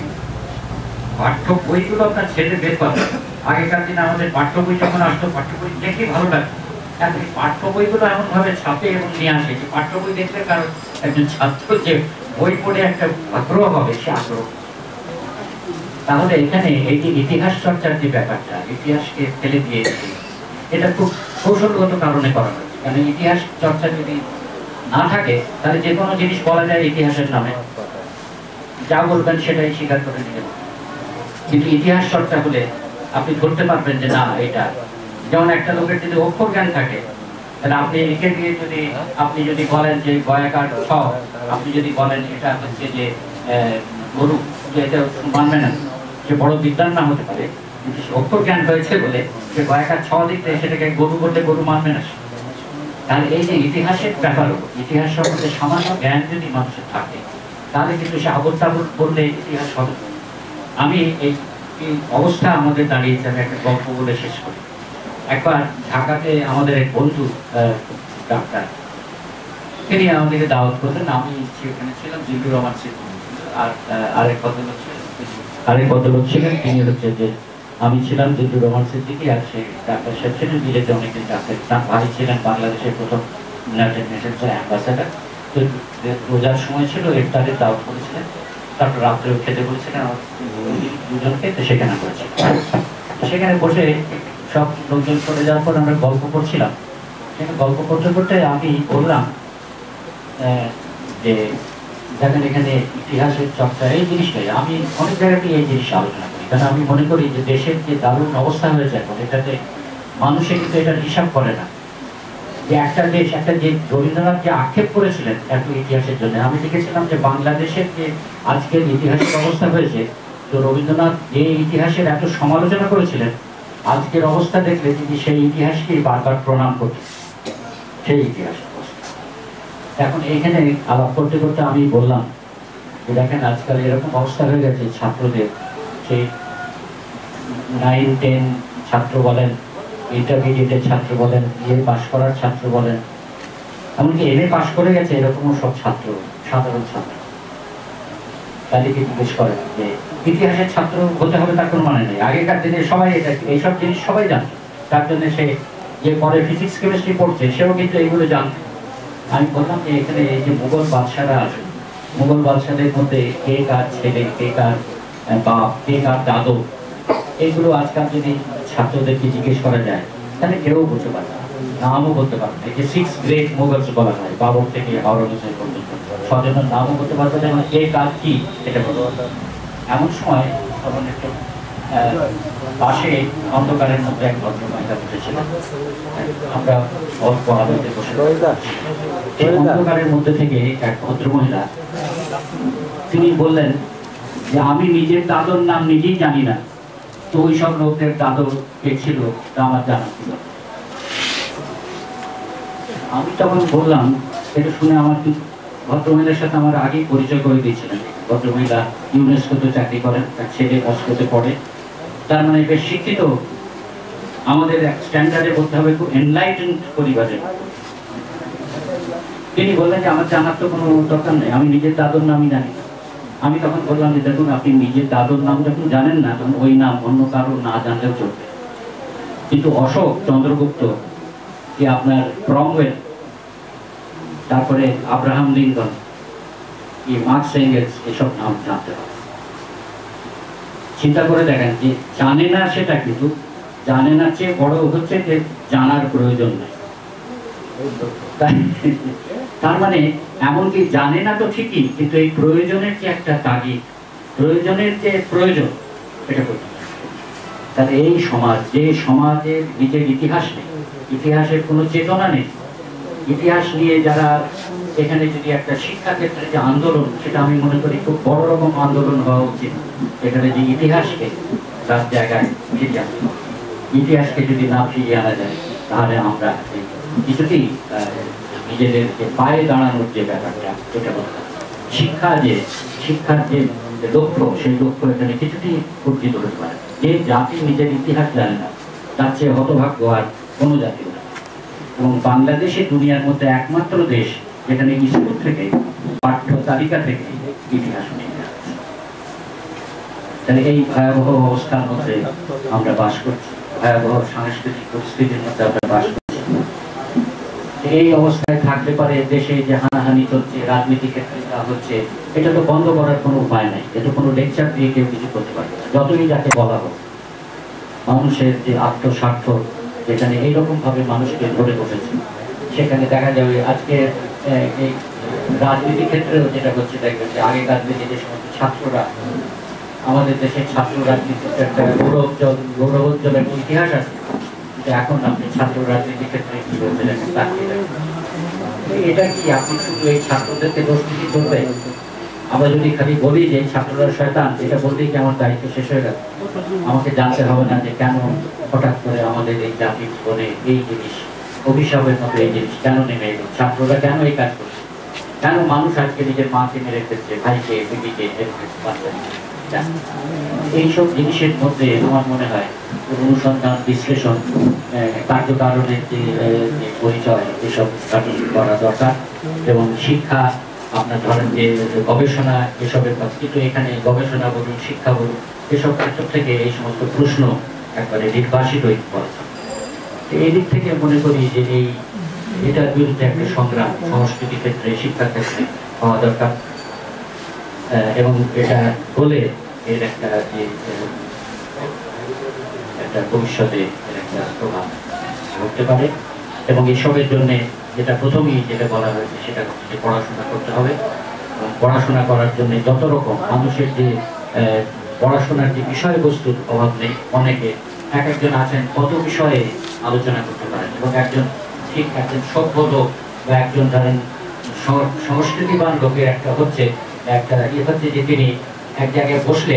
পাঠ্য বইগুলো আপনার ছেলে বের করে, আগেকার দিনে আমাদের পাঠ্য বই যখন আসতো, পাঠ্য বই দেখে ভালো লাগতো, এখন পাঠ্য বইগুলো এমন ভাবে ছাপে এবং নিয়ে আসে যে পাঠ্য বই দেখলে কারণ একজন ছাত্র যে বই পড়ে একটা আগ্রহ হবে, সে আগ্রহ। তাহলে এখানে এই যে ইতিহাস চর্চার যে ব্যাপারটা, ইতিহাসকে ফেলে দিয়ে এটা খুব কৌশলগত কারণে করা হয়েছে। কারণ ইতিহাস চর্চা যদি না থাকে তাহলে যে কোনো জিনিস বলা যায় ইতিহাসের নামে, যা বলবেন সেটাই স্বীকার করে নিবেন। কিন্তু ইতিহাস চর্চা হলে আপনি ধরতে পারবেন যে না এটা, যেমন একটা লোকের যদি অক্ষর জ্ঞান থাকে, তাহলে আপনি লিখে দিয়ে যদি আপনি যদি বলেন যে গয়াকার ছ, আপনি যদি বলেন এটা হচ্ছে যে গরু, এটা মানবে না, সে বড় বিদ্যান না হতে পারে, কিন্তু অক্ষর জ্ঞান হয়েছে বলে সে গয়াকার ছ দিতে সেটাকে গরু বলতে গরু মানবে না। তাহলে এই যে ইতিহাসের ব্যাপার, ইতিহাস সম্বন্ধে সামান্য জ্ঞান যদি মানুষের থাকে তাহলে কিন্তু সে আবল তাবল বললে ইতিহাস হবে। আমি এই অবস্থা আমাদের দাঁড়িয়েছে, আমি একটা গল্প বলে শেষ করি। একবার ঢাকাতে আমাদের এক বন্ধু ডাক্তার, তিনি আমাদেরকে দাওয়াত করলেন, আমি সেখানে ছিলাম, জিল্লুর রহমান ছিলেন, আর আরেক ভদ্রলোক ছিলেন, তিনি হচ্ছে যে আমি ছিলাম জিল্লুর রহমান সিদ্দিকী, আর সেই ডাক্তার সাহেব ছিলেন বিলেতে অনেকদিন ডাক্তার, তার ভাই ছিলেন বাংলাদেশের প্রথম ইউনাইটেড নেশনসের অ্যাম্বাসেডার। তো রোজার সময় ছিল, ইফতারের দাওয়াত করেছিলেন, তারপর রাত্রেও খেতে বলেছিলেন দুজনকে, তো সেখানে করেছিলেন। সেখানে বসে সব লোকজন চলে যাওয়ার পর আমরা গল্প করছিলাম। সেখানে গল্প করতে করতে আমি বললাম যে দেখেন এখানে ইতিহাসের চর্চা এই জিনিসটাই, আমি অনেক জায়গাতেই এই জিনিস আলোচনা করি, কারণ আমি মনে করি যে দেশের যে দারুণ অবস্থা হয়েছে এখন, এটাতে মানুষে কিন্তু এটার হিসাব করে না যে একটা দেশ, একটা যে রবীন্দ্রনাথ যে আক্ষেপ করেছিলেন এত ইতিহাসের জন্য, আমি দেখেছিলাম যে বাংলাদেশের যে আজকের ইতিহাসের অবস্থা হয়েছে, তো রবীন্দ্রনাথ যে ইতিহাসের এত সমালোচনা করেছিলেন, আজকের অবস্থা দেখলে তিনি সেই ইতিহাসকেই বারবার প্রণাম করছেন, সেই ইতিহাস। এখন এইখানে আলাপ করতে করতে আমি বললাম যে দেখেন আজকাল এরকম অবস্থা হয়ে গেছে, ছাত্রদের সেই 9-10 ছাত্র বলেন, ইন্টারমিডিয়েটের ছাত্র বলেন, বিএ পাশ করার ছাত্র বলেন, এমনকি এমএ পাশ করে গেছে এরকমও সব ছাত্র, সাধারণ ছাত্র, তাদেরকে জিজ্ঞেস করেন যে ইতিহাসের ছাত্র হতে হবে তার কোনো মানে নেই। আগেকার দিনে সবাই এটা এইসব জিনিস সবাই জানত, তার জন্য সে যে পরে ফিজিক্স কেমিস্ট্রি পড়ছে সেও কিন্তু এইগুলো জানতো। আমি বললাম যে এখানে এই যে মুঘল বাদশারা আছে, মুঘল বাদশাদের মধ্যে কে কার ছেলে, কে কার বাপ, কে কার দাদু, এইগুলো আজকাল যদি ছাত্রদেরকে জিজ্ঞেস করা যায় তাহলে কেউ বলতে পারে না, নামও বলতে পারবে না। যে 6 গ্রেট মুঘলস বলা হয়, বাবর থেকে আওরঙ্গজেব পর্যন্ত, ছজনের নামও বলতে পারবে না, কে কার কি এটা বলতে পারবে না। এমন সময় তখন একটু পাশে অন্ধকারের মধ্যে এক ভদ্র মহিলা বসেছিলেন, আমরা অল্প আলোতে বসে, সেই অন্ধকারের মধ্যে থেকে এক ভদ্র মহিলা তিনি বললেন যে আমি নিজের দাদুর নাম নিজেই জানি না, তো ওই সব লোকদের দাদুর কে ছিল তা আমার জানা ছিল। আমি তখন বললাম, এটা শুনে আমার ভদ্রমহিলার সাথে আমার আগেই পরিচয় করে দিয়েছিলেন। ভদ্রমহিলা ইউনেস্কোতে চাকরি করেন, তার ছেলে মস্কোতে পড়ে, তার মানে বেশ শিক্ষিত, আমাদের এক স্ট্যান্ডার্ডে বলতে হবে খুব এনলাইটেন্ড পরিবারের। তিনি বললেন যে আমার জানার তো কোনো দরকার নেই, আমি নিজের দাদুর নামই জানি। আমি তখন বললাম যে দেখুন, আপনি নিজের দাদুর নাম যখন জানেন না, তখন ওই নাম অন্য কারো না জানলেও চলবে, কিন্তু অশোক, চন্দ্রগুপ্ত, কি আপনার ক্রমওয়েল, তারপরে আব্রাহাম লিঙ্কন, কি মার্কস এঙ্গেলস, এসব নাম জানতে হবে। চিন্তা করে দেখেন যে জানে না সেটা, কিন্তু জানে না চেয়ে বড় হচ্ছে যে জানার প্রয়োজন নেই। তার মানে এমনকি জানে না তো ঠিকই, কিন্তু এই প্রয়োজনের যে একটা তাগিদ, প্রয়োজনের যে প্রয়োজন, এটা করতে হবে। তাহলে এই সমাজ, যে সমাজের নিজের ইতিহাস নেই, ইতিহাসের কোনো চেতনা নেই, ইতিহাস নিয়ে যারা এখানে যদি একটা শিক্ষা ক্ষেত্রে যে আন্দোলন, সেটা আমি মনে করি খুব বড় রকম আন্দোলন হওয়া উচিত। এখানে যে ইতিহাসকে তার জায়গায় ফিরিয়ে আনতে হবে, ইতিহাসকে যদি না ফিরিয়ে আনা যায় তাহলে আমরা কিছুতেই নিজেদেরকে পায়ে দাঁড়ানোর যে ব্যাপারটা, এটা বলতে শিক্ষার যে লক্ষ্য, সেই লক্ষ্য এখানে কিছুতেই অর্জিত হতে পারে। যে জাতি নিজের ইতিহাস জানে না, তার চেয়ে হতভাগ্য আর কোনো জাতি না। এবং বাংলাদেশে দুনিয়ার মধ্যে একমাত্র দেশ যেখানে স্কুল থেকে, পাঠ্য তালিকা থেকে ইতিহাস নিয়ে যাচ্ছে। তাহলে এই ভয়াবহ অবস্থার মধ্যে আমরা বাস করছি, ভয়াবহ সাংস্কৃতিক পরিস্থিতির মধ্যে আমরা বাস করছি। এই অবস্থায় থাকতে পারে দেশে যে হানাহানি চলছে, রাজনীতি ক্ষেত্রে যা হচ্ছে, এটা তো বন্ধ করার কোনো উপায় নাই। এটা কোনো লেকচার দিয়ে কেউ কিছু করতে পারবে না, যতই যাকে বলা হোক। মানুষের যে আত্মস্বার্থ, যেখানে এইরকম ভাবে মানুষকে ধরে বসেছে, সেখানে দেখা যাবে আজকে এই রাজনীতি ক্ষেত্রেও যেটা হচ্ছে, দেখবেন যে আগেকার দিনে যে সমস্ত ছাত্ররা, আমাদের দেশের ছাত্র রাজনীতির একটা গৌরবোজ্জ্বল একটা ইতিহাস আছে, এখন আপনি ছাত্র রাজনীতির ক্ষেত্রে কি বলতে দেখেন, এটা কি আপনি শুধু এই ছাত্রদেরকে দোষ দিতে চলবে? আমরা যদি খালি বলি যে ছাত্ররা শয়তান, এটা বললেই কি আমার দায়িত্ব শেষ হয়ে গেল? আমাকে জানতে হবে না যে কেন হঠাৎ করে আমাদের এই জাতির জীবনে এই জিনিস, অভিশাপের মতো এই জিনিস কেন নেমে এলো, ছাত্ররা কেন এই কাজ করছে, কেন মানুষ আজকে নিজের মাকে মেরে ফেলছে, ভাইকে, দিদিকে, এইসব জিনিসের মধ্যে আমার মনে হয় অনুসন্ধান, বিশ্লেষণ, কার্যকারণের যে পরিচয়, এসব করা দরকার। এবং শিক্ষা, আপনার ধরেন যে গবেষণা, এসবের কাজ, কিন্তু এখানে গবেষণা বলুন, শিক্ষা বলুন, এসব ক্ষেত্র থেকে এই সমস্ত প্রশ্ন একবারে নির্বাসিত হয়ে পড়েছে। এই দিক থেকে মনে করি যে এটার বিরুদ্ধে একটা সংগ্রাম সংস্কৃতি ক্ষেত্রে, শিক্ষা ক্ষেত্রে হওয়া দরকার। এবং এটা বলে এর একটা যে একটা ভবিষ্যতে এর একটা প্রভাব ঘটতে পারে। এবং এসবের জন্য যেটা প্রথমেই যেটা বলা হয়েছে, সেটা হচ্ছে যে পড়াশোনা করতে হবে। এবং পড়াশোনা করার জন্য যত রকম মানুষের যে পড়াশোনার যে বিষয়বস্তুর অভাব নেই, অনেকে একজন আছেন কত বিষয়ে আলোচনা করতে পারেন, এবং একজন ঠিক একজন সভ্য লোক বা একজন ধরেন সংস্কৃতিবান লোকের একটা হচ্ছে যে তিনি এক জায়গায় বসলে,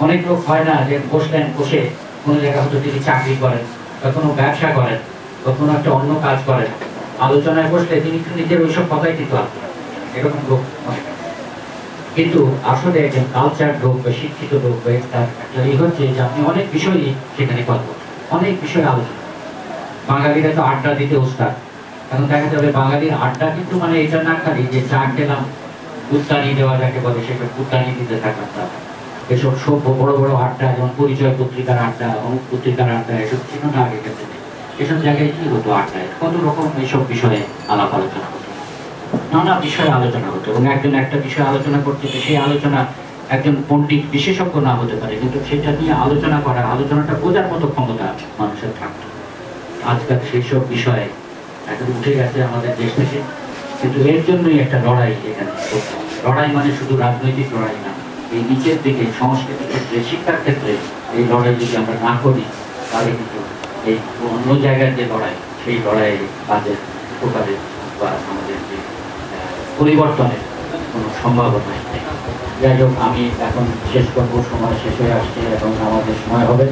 অনেক লোক হয় না যে বসলেন, বসে কোনো জায়গায় হয়তো তিনি চাকরি করেন বা কোনো ব্যবসা করেন বা কোনো একটা অন্য কাজ করেন, আলোচনায় বসলে তিনি নিজের ওইসব কথাই কিন্তু আসতে পারেন, এরকম লোক অনেক। কিন্তু আসলে একজন কালচার লোক বা শিক্ষিত লোক বা তার একটা হচ্ছে যে আপনি অনেক বিষয়ই সেখানে কথা বলছেন, অনেক বিষয়ে আলোচনা। বাঙালিরা তো আড্ডা দিতে ওস্তাদ। এখন দেখা যাবে বাঙালির আড্ডা কিন্তু মানে এটা না খালি যে চা খেলাম, কুত্তানি দেওয়া যাকে বলে, সেটা কুত্তানি দিতে থাকলাম, এসব সব বড় বড় আড্ডা, যেমন পরিচয় পত্রিকার আড্ডা, অমুক পত্রিকার আড্ডা, এসব ছিল না আগে ক্ষেত্রে। এসব জায়গায় কি হতো? আড্ডায় কত রকম এইসব বিষয়ে আলাপ আলোচনা হতো, নানা বিষয়ে আলোচনা হতো, এবং একজন একটা বিষয়ে আলোচনা করতে সেই আলোচনা একজন পণ্ডিত বিশেষজ্ঞ না হতে পারে, কিন্তু সেটা নিয়ে আলোচনা করা, আলোচনাটা বোঝার মতো ক্ষমতা মানুষের থাকতো। আজকাল সেই সব বিষয়ে এখন উঠে গেছে আমাদের দেশ থেকে, কিন্তু এর জন্যই একটা লড়াই এখানে। লড়াই মানে শুধু রাজনৈতিক লড়াই না, এই নিচের দিকে সংস্কৃতির ক্ষেত্রে, শিক্ষার ক্ষেত্রে এই লড়াই যদি আমরা না করি, তাহলে কিন্তু এই অন্য জায়গার যে লড়াই, সেই লড়াইয়ে কাজের উপকারের বা আমাদের যে পরিবর্তনের কোনো সম্ভাবনা নেই। যাই হোক, আমি এখন শেষ করব, সময় শেষ হয়ে আসছে এবং আমাদের সময় হবে।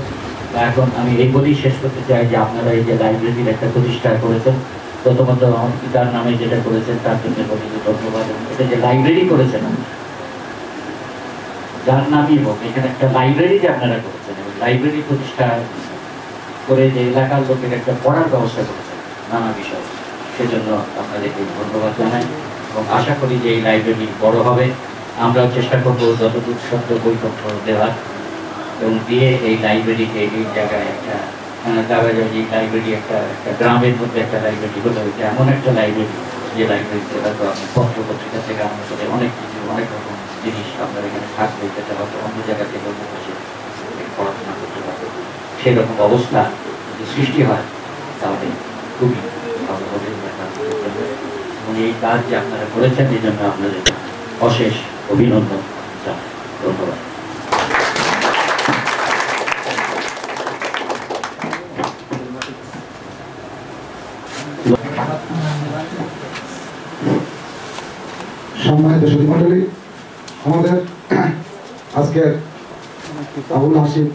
এখন আমি এই বলেই শেষ করতে চাই যে আপনারা এই যে লাইব্রেরির একটা প্রতিষ্ঠা করেছেন, প্রথমত আমার পিতার নামে যেটা করেছেন তার জন্য বলি যে ধন্যবাদ। এটা যে লাইব্রেরি করেছেন, যার নামই হোক, এখানে একটা লাইব্রেরি যে আপনারা করেছেন, এবং লাইব্রেরি প্রতিষ্ঠা করে যে এলাকার লোকের একটা পড়ার ব্যবস্থা করেছেন নানা বিষয়, সেজন্য আপনাদেরকে ধন্যবাদ জানাই এবং আশা করি যে এই লাইব্রেরি বড় হবে। আমরাও চেষ্টা করবো যতদূর সত্য বইপত্র দেওয়ার, এবং দিয়ে এই লাইব্রেরিকে এই জায়গায় একটা এই লাইব্রেরি একটা গ্রামের মধ্যে একটা লাইব্রেরি হলে হয়েছে, এমন একটা লাইব্রেরি যে লাইব্রেরিতে হয়তো আপনি পত্র পত্রিকা থেকে আরম্ভ করে অনেক কিছু, অনেক রকম জিনিস আপনার এখানে থাকবে, যেটা হয়তো অন্য জায়গা থেকে বসে পড়াশোনা করতে পারবে। সেরকম অবস্থা যদি সৃষ্টি হয় তাহলে খুবই ভালো হবে। এবং এই কাজ যে আপনারা করেছেন, এই জন্য আপনাদের অশেষ অভিনন্দন জানাই। ধন্যবাদ। সম্মানিত সুধী মণ্ডলী, আমাদের আজকের আবুল হাশিম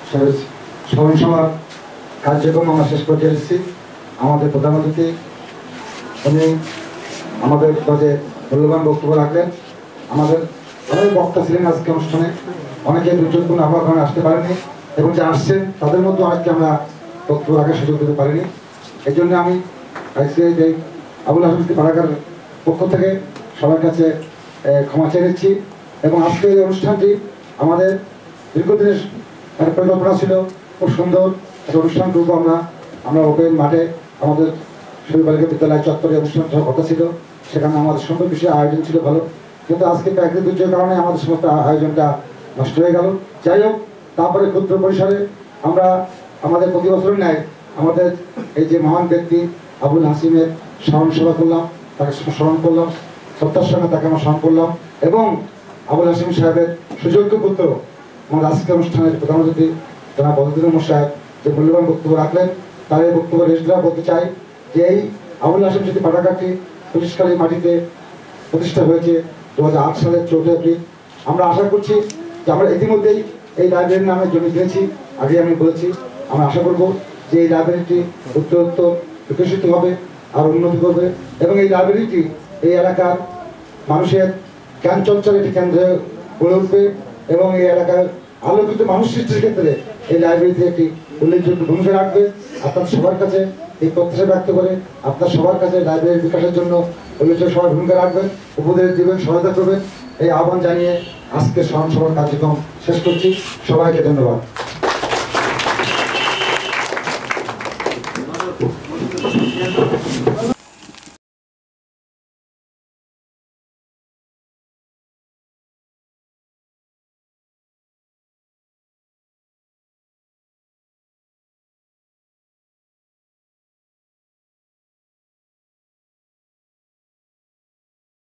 সাহেবের স্মরণ সভার কার্যক্রম আমরা শেষ করতে এসেছি। আমাদের প্রধান অতিথি উনি আমাদের কাজে মূল্যবান বক্তব্য রাখলেন। আমাদের অনেক বক্তা ছিলেন আজকে অনুষ্ঠানে, অনেকে দুর্যোগপূর্ণ আবহাওয়ার কারণে আসতে পারেনি, এবং যে আসছেন তাদের মধ্যে অনেককে আমরা বক্তব্য রাখার সুযোগ দিতে পারিনি। এই জন্য আমি আজকে যে আবুল হাশিম পাড়াগার পক্ষ থেকে সবার কাছে ক্ষমা চেয়ে নিচ্ছি। এবং আজকে এই অনুষ্ঠানটি আমাদের দীর্ঘদিনের পরিকল্পনা ছিল, খুব সুন্দর একটা অনুষ্ঠান করবো আমরা ওপেন মাঠে আমাদের শহীদ বালিকা বিদ্যালয় চত্বরে অনুষ্ঠান কথা ছিল, সেখানে আমাদের সুন্দর বিষয়ে আয়োজন ছিল ভালো, কিন্তু আজকে প্রাকৃতিক দুর্যোগের কারণে আমাদের সমস্ত আয়োজনটা নষ্ট হয়ে গেল। যাই হোক, তারপরে ক্ষুদ্র পরিসরে আমরা আমাদের প্রতি বছরের ন্যায় আমাদের এই যে মহান ব্যক্তি আবুল হাশিমের স্মরণ সভা করলাম, তাকে স্মরণ করলাম, শ্রদ্ধার সঙ্গে তাকে আমরা স্মরণ করলাম। এবং আবুল হাশিম সাহেবের সুযোগ্য পুত্র আমাদের আজকের অনুষ্ঠানের প্রধান অতিথি জনাব বদরুদ্দীন সাহেব যে মূল্যবান বক্তব্য রাখলেন, তার এই বক্তব্য রেজরা বলতে চাই যে এই আবুল হাশিম স্মৃতি পাঠাগারটি পুলিশখালী মাটিতে প্রতিষ্ঠা হয়েছে 2008 সালের 14 এপ্রিল। আমরা আশা করছি যে আমরা ইতিমধ্যেই এই লাইব্রেরির নামে জমি কিনেছি, আগে আমি বলেছি। আমরা আশা করব যে এই লাইব্রেরিটি উত্তরোত্তর বিকশিত হবে আর উন্নতি করবে, এবং এই লাইব্রেরিটি এই এলাকার মানুষের জ্ঞান চর্চার একটি কেন্দ্রে গড়ে উঠবে, এবং এই এলাকার আলোকিত মানুষ সৃষ্টির ক্ষেত্রে এই লাইব্রেরিতে একটি উল্লেখযোগ্য ভূমিকা রাখবে। আপনার সবার কাছে এই প্রত্যাশা ব্যক্ত করে আপনার সবার কাছে লাইব্রেরির বিকাশের জন্য উল্লেখযোগ্য সবার ভূমিকা রাখবেন, উপদেশ দেবেন, সহায়তা করবেন, এই আহ্বান জানিয়ে আজকে স্মরণ সভার কার্যক্রম শেষ করছি। সবাইকে ধন্যবাদ।